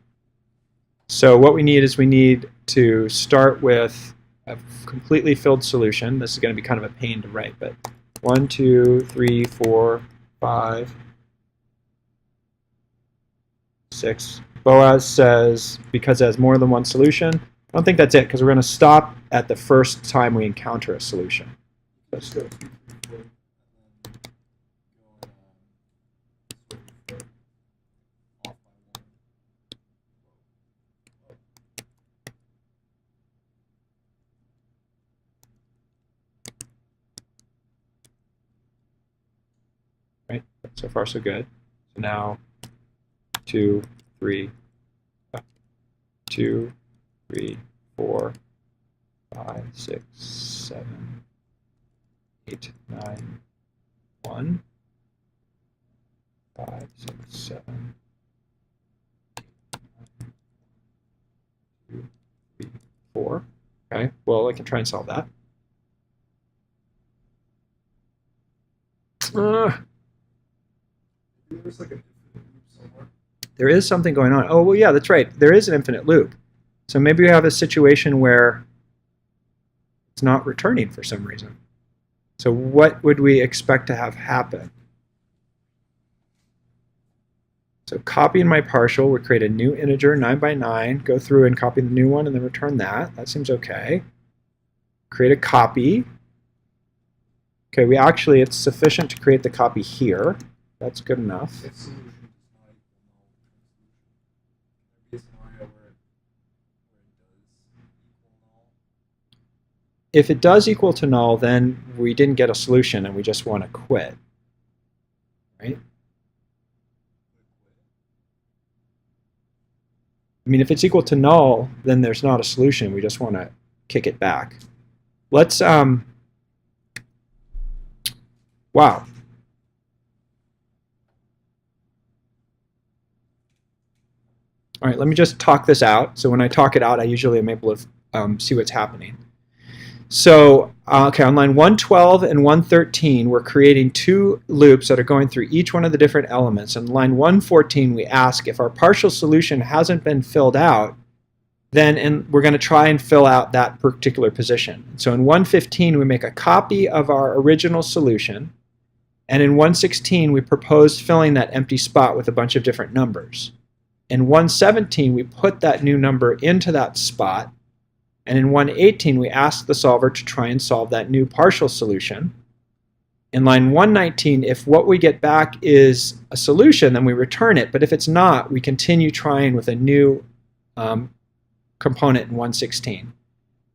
So what we need is we need to start with a completely filled solution. This is going to be kind of a pain to write, but 1, 2, 3, 4, 5, 6. Boaz says because it has more than one solution. I don't think that's it because we're going to stop at the first time we encounter a solution. Right, so far so good. So now 2, 3, 2, 3, 4, 5, 6, 7, 8, 9, 1, 5, 6, 7, 8, 9, 2, 3, 4. Okay, well I can try and solve that. Maybe there's like an infinite loop somewhere. There is something going on. Oh, well, yeah, that's right. There is an infinite loop. So maybe we have a situation where it's not returning for some reason. So what would we expect to have happen? So copying my partial would create a new integer, 9 by 9, go through and copy the new one and then return that. That seems okay. Create a copy. Okay, it's sufficient to create the copy here. That's good enough. If solution does not equal null, there's a scenario where it does equal null. If it does equal to null, then we didn't get a solution and we just want to quit. Right? I mean, if it's equal to null, then there's not a solution. We just want to kick it back. Let's, wow. All right, let me just talk this out. So when I talk it out, I usually am able to see what's happening. So, okay, on line 112 and 113, we're creating two loops that are going through each one of the different elements. On line 114, we ask if our partial solution hasn't been filled out, then we're going to try and fill out that particular position. So in 115, we make a copy of our original solution. And in 116, we propose filling that empty spot with a bunch of different numbers. In 117, we put that new number into that spot. And in 118, we ask the solver to try and solve that new partial solution. In line 119, if what we get back is a solution, then we return it. But if it's not, we continue trying with a new component in 116.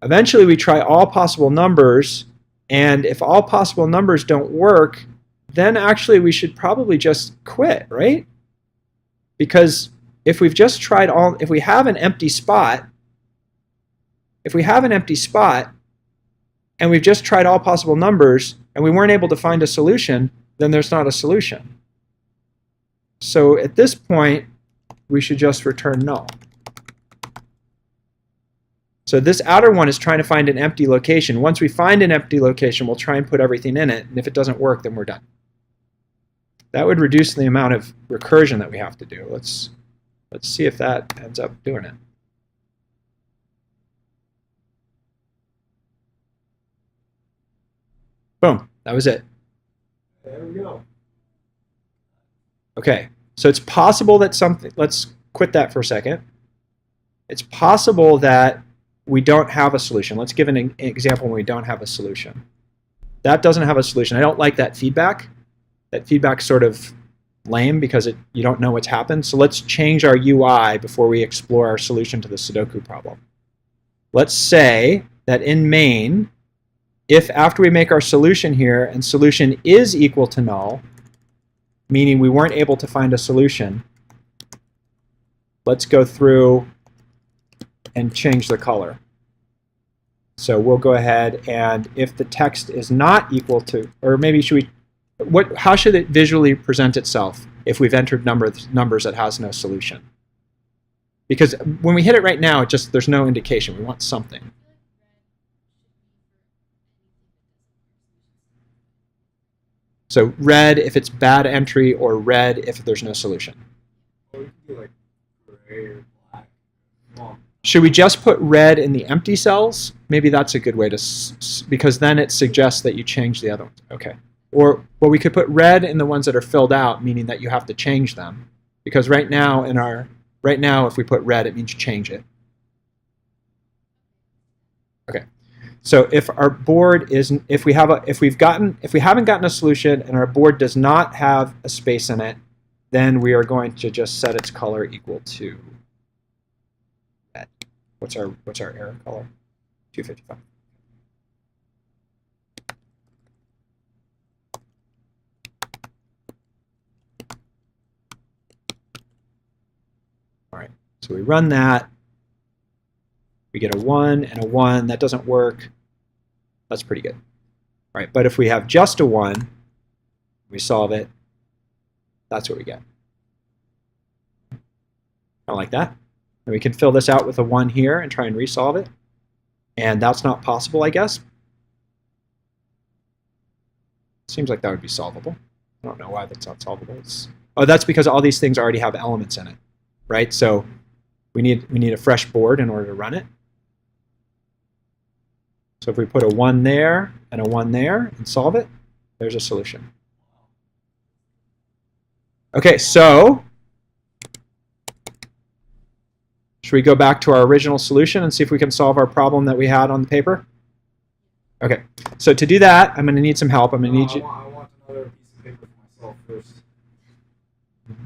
Eventually, we try all possible numbers. And if all possible numbers don't work, then actually we should probably just quit, right? Because if we've just tried if we have an empty spot, and we've just tried all possible numbers and we weren't able to find a solution, then there's not a solution. So at this point, we should just return null. So this outer one is trying to find an empty location. Once we find an empty location, we'll try and put everything in it, and if it doesn't work, then we're done. That would reduce the amount of recursion that we have to do. Let's see if that ends up doing it. Boom, that was it. There we go. Okay, so it's possible that let's quit that for a second. It's possible that we don't have a solution. Let's give an example when we don't have a solution. That doesn't have a solution. I don't like that feedback. That feedback's sort of lame because you don't know what's happened. So let's change our UI before we explore our solution to the Sudoku problem. Let's say that in main, if after we make our solution here and solution is equal to null, meaning we weren't able to find a solution, let's go through and change the color. So we'll go ahead and if the text is not equal to, or maybe how should it visually present itself if we've entered numbers that has no solution? Because when we hit it right now, there's no indication. We want something. So red if it's bad entry, or red if there's no solution. Or it could be like gray or black. Well, Should we just put red in the empty cells? Maybe that's a good way to, because then it suggests that you change the other ones. Okay. Or, well, we could put red in the ones that are filled out, meaning that you have to change them. Because right now, if we put red, it means change it. Okay. So if our board is, if we haven't gotten a solution and our board does not have a space in it, then we are going to just set its color equal to red. What's our error color? 255. All right. So we run that. We get a 1 and a 1. That doesn't work. That's pretty good. All right, but if we have just a 1, we solve it. That's what we get. Kind of like that. And we can fill this out with a 1 here and try and resolve it. And that's not possible, I guess. Seems like that would be solvable. I don't know why that's not solvable. Oh, that's because all these things already have elements in it, right? So we need a fresh board in order to run it. So if we put a 1 there and a 1 there and solve it, there's a solution. Okay, so should we go back to our original solution and see if we can solve our problem that we had on the paper? Okay, so to do that, I'm going to need some help. I'm going to need you. I want another piece of paper for myself first.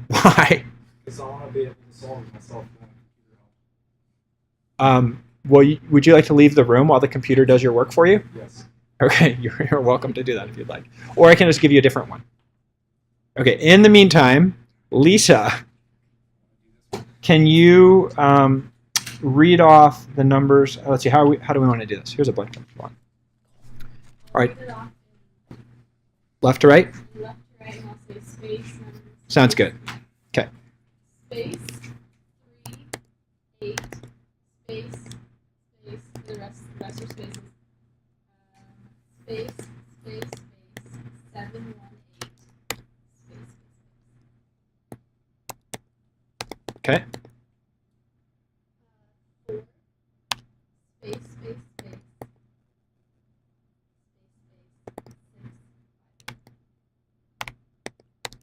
Why? Because I want to be able to solve it myself. Well, would you like to leave the room while the computer does your work for you? Yes. Okay, you're welcome to do that if you'd like. Or I can just give you a different one. Okay, in the meantime, Lisa, can you read off the numbers? Let's see, how do we want to do this? Here's a blank one. All right. Left to right? Left to right, and I'll say space. Sounds good. Okay. Space, 3, 8, space, space, the rest are spaces. Space, space, space, 7, 1, 8, space, Okay. 4, space, space, space,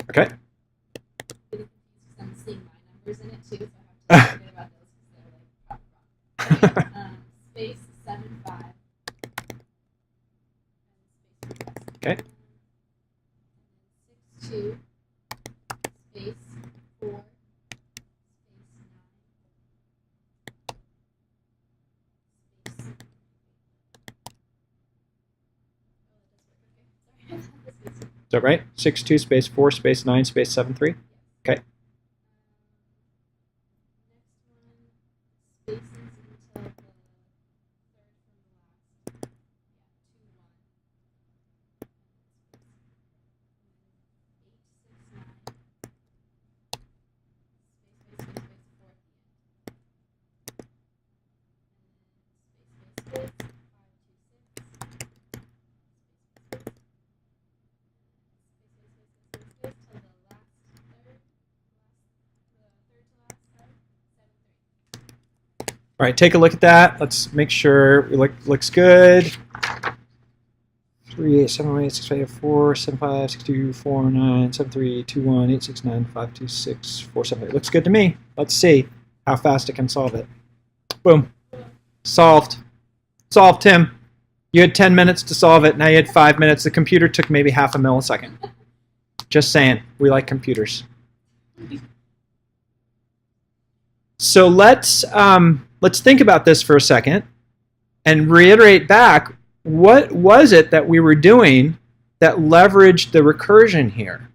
Okay. Really confused because I'm seeing my numbers in it too, so I have to forget about those because they're like wrong. Space 7, 5. Okay. 6, 2. Space 4. Space 9. Space. Is that right? 6, 2, space 4, space 9, space 7, 3? Okay. Next one, spaces until the third from the last. Yeah, 2, 1. 8, 6, 9. Space, space, space, space, 4 at the end. Space, space, space, 5, 2, 6. Space, till the last third, the third to last, 7, 3. All right, take a look at that. Let's make sure it looks good. 3, 8, 7, 8, 6, 5, 4, 7, 5, 6, 2, 4, 9, 7, 3, 2, 1, 8, 6, 9, 5, 2, 6, 4, 7, 8. Looks good to me. Let's see how fast it can solve it. Boom. Solved. Solved, Tim. You had 10 minutes to solve it. Now you had 5 minutes. The computer took maybe half a millisecond. Just saying. We like computers. So let's think about this for a second and reiterate back, what was it that we were doing that leveraged the recursion here?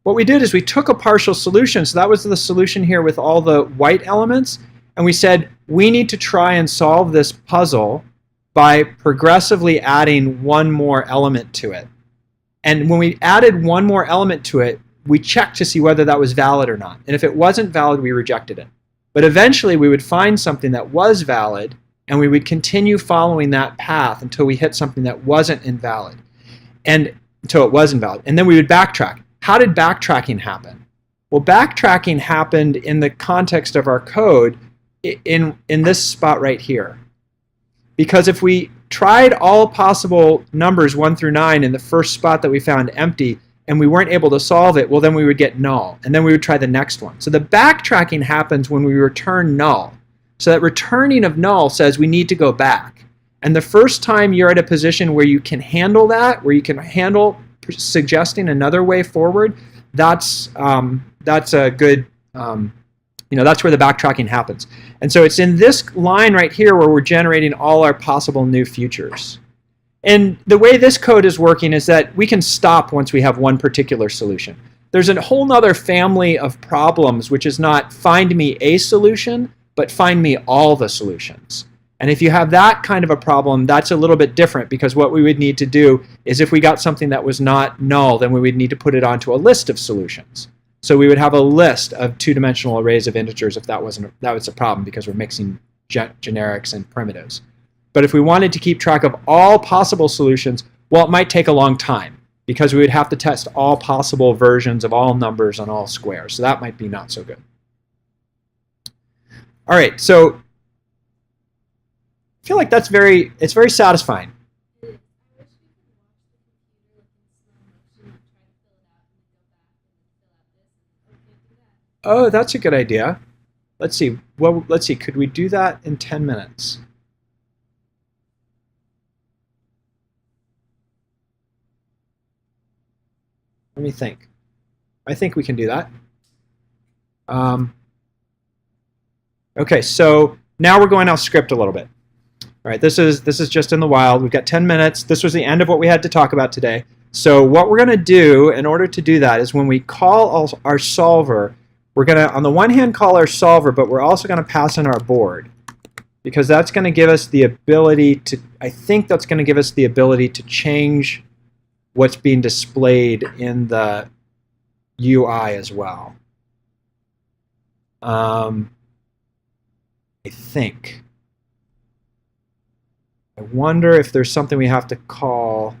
What we did is we took a partial solution, so that was the solution here with all the white elements, and we said we need to try and solve this puzzle by progressively adding one more element to it. And when we added one more element to it, we checked to see whether that was valid or not. And if it wasn't valid, we rejected it. But eventually we would find something that was valid, and we would continue following that path until we hit something that wasn't invalid. And until it was invalid. And then we would backtrack. How did backtracking happen? Well, backtracking happened in the context of our code in this spot right here. Because if we tried all possible numbers 1 through 9 in the first spot that we found empty, and we weren't able to solve it, well, then we would get null. And then we would try the next one. So the backtracking happens when we return null. So that returning of null says we need to go back. And the first time you're at a position where you can handle that, where you can handle suggesting another way forward, that's a good, that's where the backtracking happens. And so it's in this line right here where we're generating all our possible new futures. And the way this code is working is that we can stop once we have one particular solution. There's a whole nother family of problems, which is not find me a solution, but find me all the solutions. And if you have that kind of a problem, that's a little bit different, because what we would need to do is if we got something that was not null, then we would need to put it onto a list of solutions. So we would have a list of two-dimensional arrays of integers if that was a problem, because we're mixing generics and primitives. But if we wanted to keep track of all possible solutions, well, it might take a long time. because we would have to test all possible versions of all numbers on all squares. So that might be not so good. All right, so I feel like it's very satisfying. Oh, that's a good idea. Let's see. Well, let's see. Could we do that in 10 minutes? Let me think. I think we can do that. Okay, so now we're going off script a little bit. All right, this is just in the wild. We've got 10 minutes. This was the end of what we had to talk about today. So what we're going to do in order to do that is when we call our solver, we're going to, on the one hand, call our solver, but we're also going to pass in our board, because that's going to give us the ability to, I think that's going to give us the ability to change what's being displayed in the UI as well. I think. I wonder if there's something we have to call.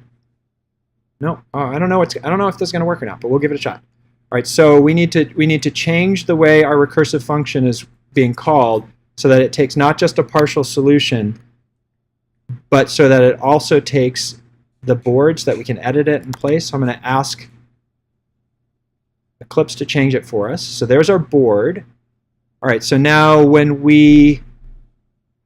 No, I don't know. I don't know if this is going to work or not, but we'll give it a shot. All right, so we need to change the way our recursive function is being called so that it takes not just a partial solution, but so that it also takes the board so that we can edit it in place. So I'm going to ask Eclipse to change it for us. So there's our board. All right, so now when we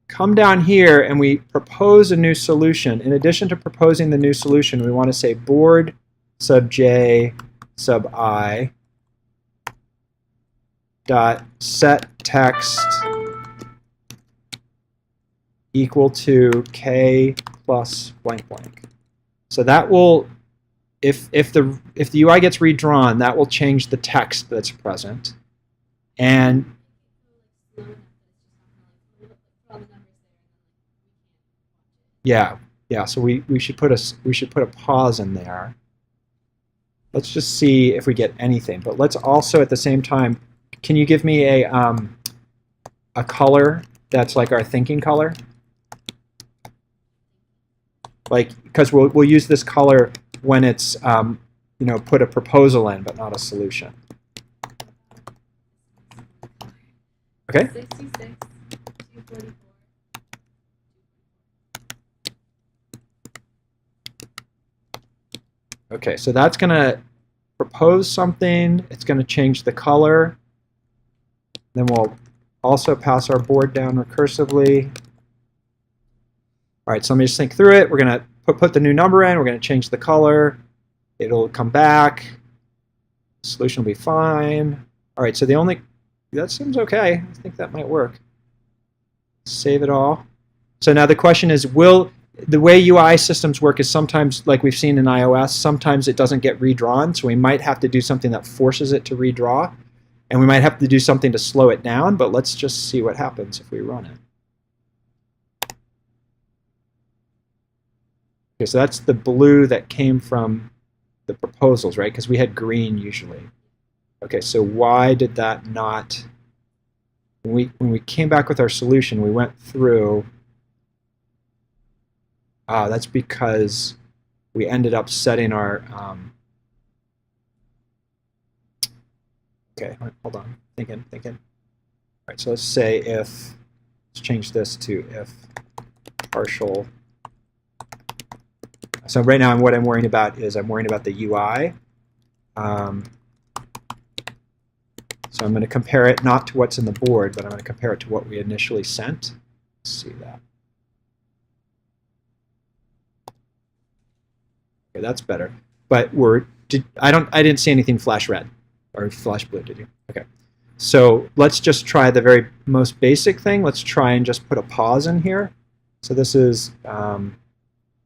come down here and we propose a new solution, in addition to proposing the new solution, we want to say board sub j sub I dot set text equal to k plus blank blank. So that will, if the UI gets redrawn, that will change the text that's present. And yeah, so we should put a pause in there. Let's just see if we get anything. But let's also at the same time, can you give me a color that's like our thinking color? Like, because we'll use this color when it's put a proposal in but not a solution. Okay. 66, 244. Okay, so that's going to propose something. It's going to change the color. Then we'll also pass our board down recursively. All right, so let me just think through it. We're going to put the new number in. We're going to change the color. It'll come back. The solution will be fine. All right, so that seems okay. I think that might work. Save it all. So now the question is, the way UI systems work is sometimes, like we've seen in iOS, sometimes it doesn't get redrawn, so we might have to do something that forces it to redraw, and we might have to do something to slow it down, but let's just see what happens if we run it. Okay, so that's the blue that came from the proposals, right? Because we had green usually. Okay, so why did that not... When we came back with our solution, we went through... that's because we ended up setting our... Okay, hold on. Thinking. All right, so let's say if... Let's change this to if partial... So right now what I'm worrying about is I'm worrying about the UI. So I'm going to compare it not to what's in the board, but I'm going to compare it to what we initially sent. Let's see that. Okay, that's better. But I didn't see anything flash red or flash blue, did you? Okay. So let's just try the very most basic thing. Let's try and just put a pause in here. So this is, we'll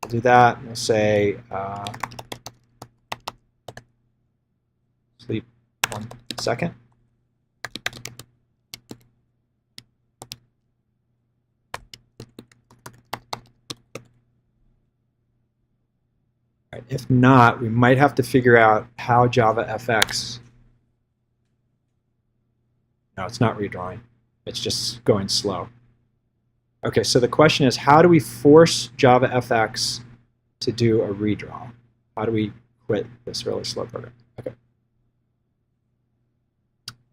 do that. We'll say sleep 1 second. Right, if not, we might have to figure out how JavaFX... No, it's not redrawing. It's just going slow. Okay, so the question is, how do we force JavaFX to do a redraw? How do we quit this really slow program. Okay.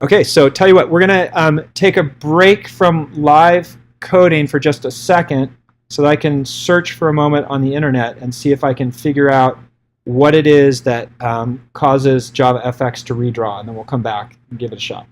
Okay, so tell you what, we're going to take a break from live coding for just a second so that I can search for a moment on the internet and see if I can figure out what it is that causes JavaFX to redraw, and then we'll come back and give it a shot.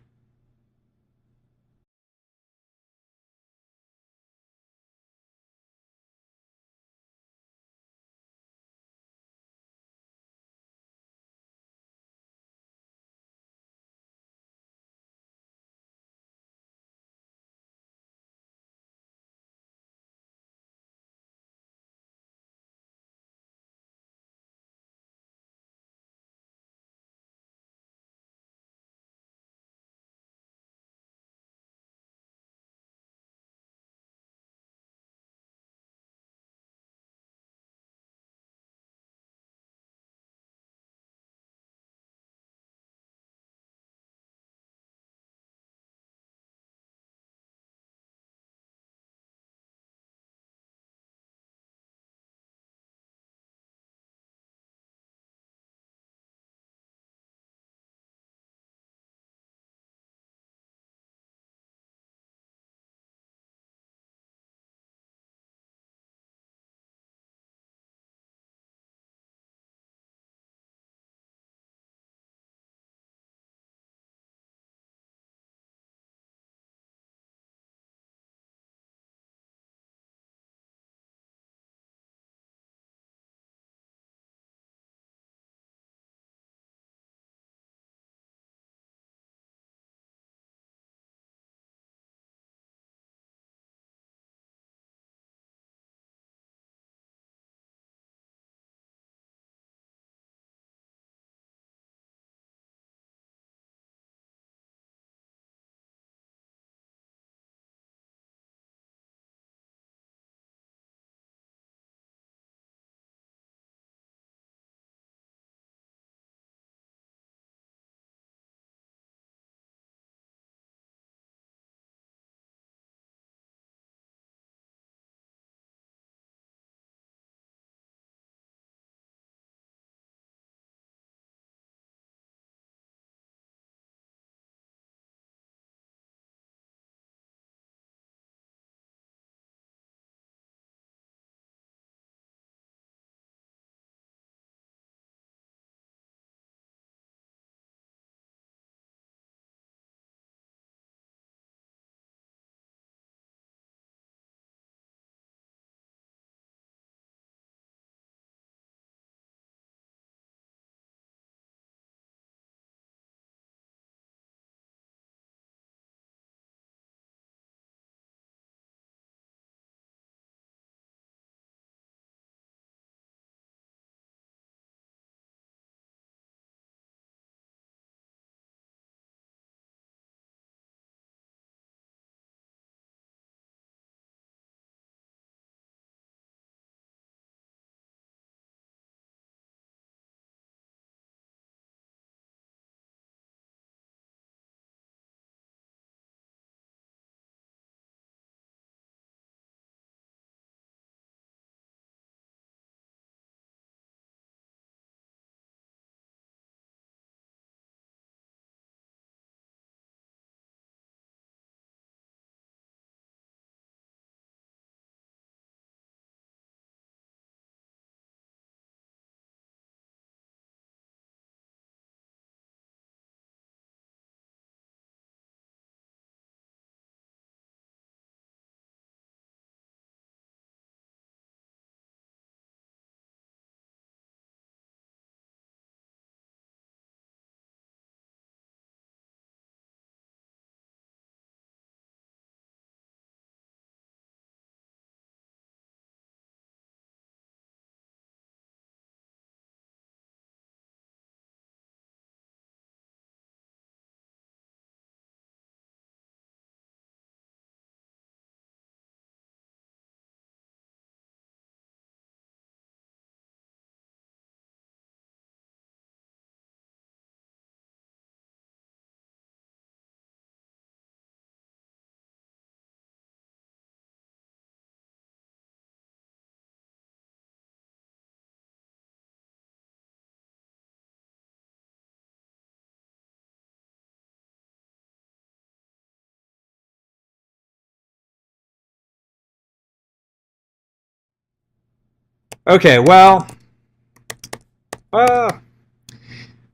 Okay, well,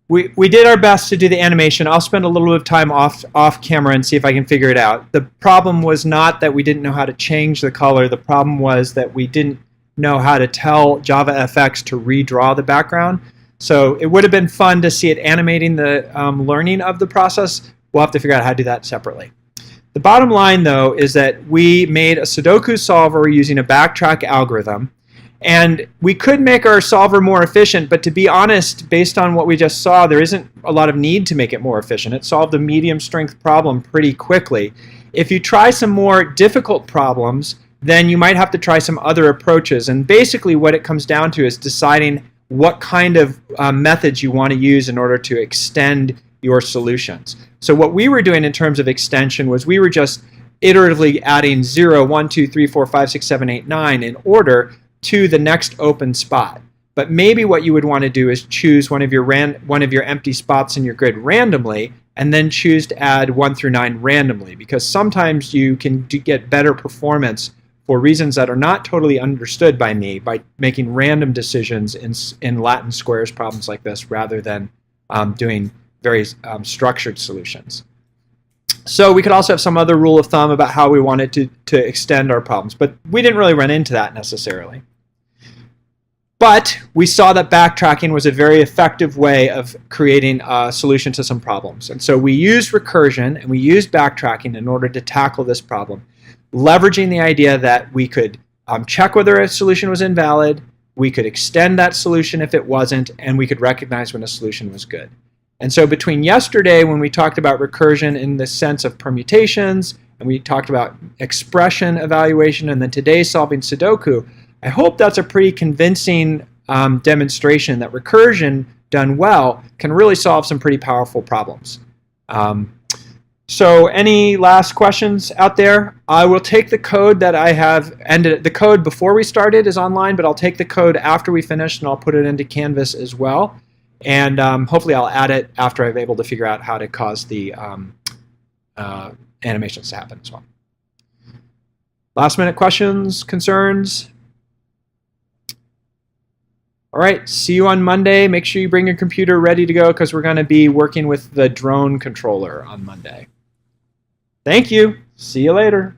we did our best to do the animation. I'll spend a little bit of time off camera and see if I can figure it out. The problem was not that we didn't know how to change the color. The problem was that we didn't know how to tell JavaFX to redraw the background. So it would have been fun to see it animating the learning of the process. We'll have to figure out how to do that separately. The bottom line, though, is that we made a Sudoku solver using a backtrack algorithm. And we could make our solver more efficient, but to be honest, based on what we just saw, there isn't a lot of need to make it more efficient. It solved a medium strength problem pretty quickly. If you try some more difficult problems, then you might have to try some other approaches. And basically what it comes down to is deciding what kind of methods you want to use in order to extend your solutions. So what we were doing in terms of extension was we were just iteratively adding 0, 1, 2, 3, 4, 5, 6, 7, 8, 9 in order to the next open spot. But maybe what you would want to do is choose one of your empty spots in your grid randomly, and then choose to add 1 through 9 randomly, because sometimes you can get better performance for reasons that are not totally understood by me by making random decisions in Latin squares problems like this rather than doing very structured solutions. So we could also have some other rule of thumb about how we wanted to extend our problems, but we didn't really run into that necessarily. But we saw that backtracking was a very effective way of creating a solution to some problems. And so we used recursion and we used backtracking in order to tackle this problem, leveraging the idea that we could check whether a solution was invalid, we could extend that solution if it wasn't, and we could recognize when a solution was good. And so between yesterday, when we talked about recursion in the sense of permutations, and we talked about expression evaluation, and then today solving Sudoku, I hope that's a pretty convincing demonstration that recursion done well can really solve some pretty powerful problems. So any last questions out there? I will take the code that I have ended. The code before we started is online, but I'll take the code after we finish and I'll put it into Canvas as well. And hopefully I'll add it after I'm able to figure out how to cause the animations to happen as well. Last minute questions, concerns? All right, see you on Monday. Make sure you bring your computer ready to go because we're going to be working with the drone controller on Monday. Thank you. See you later.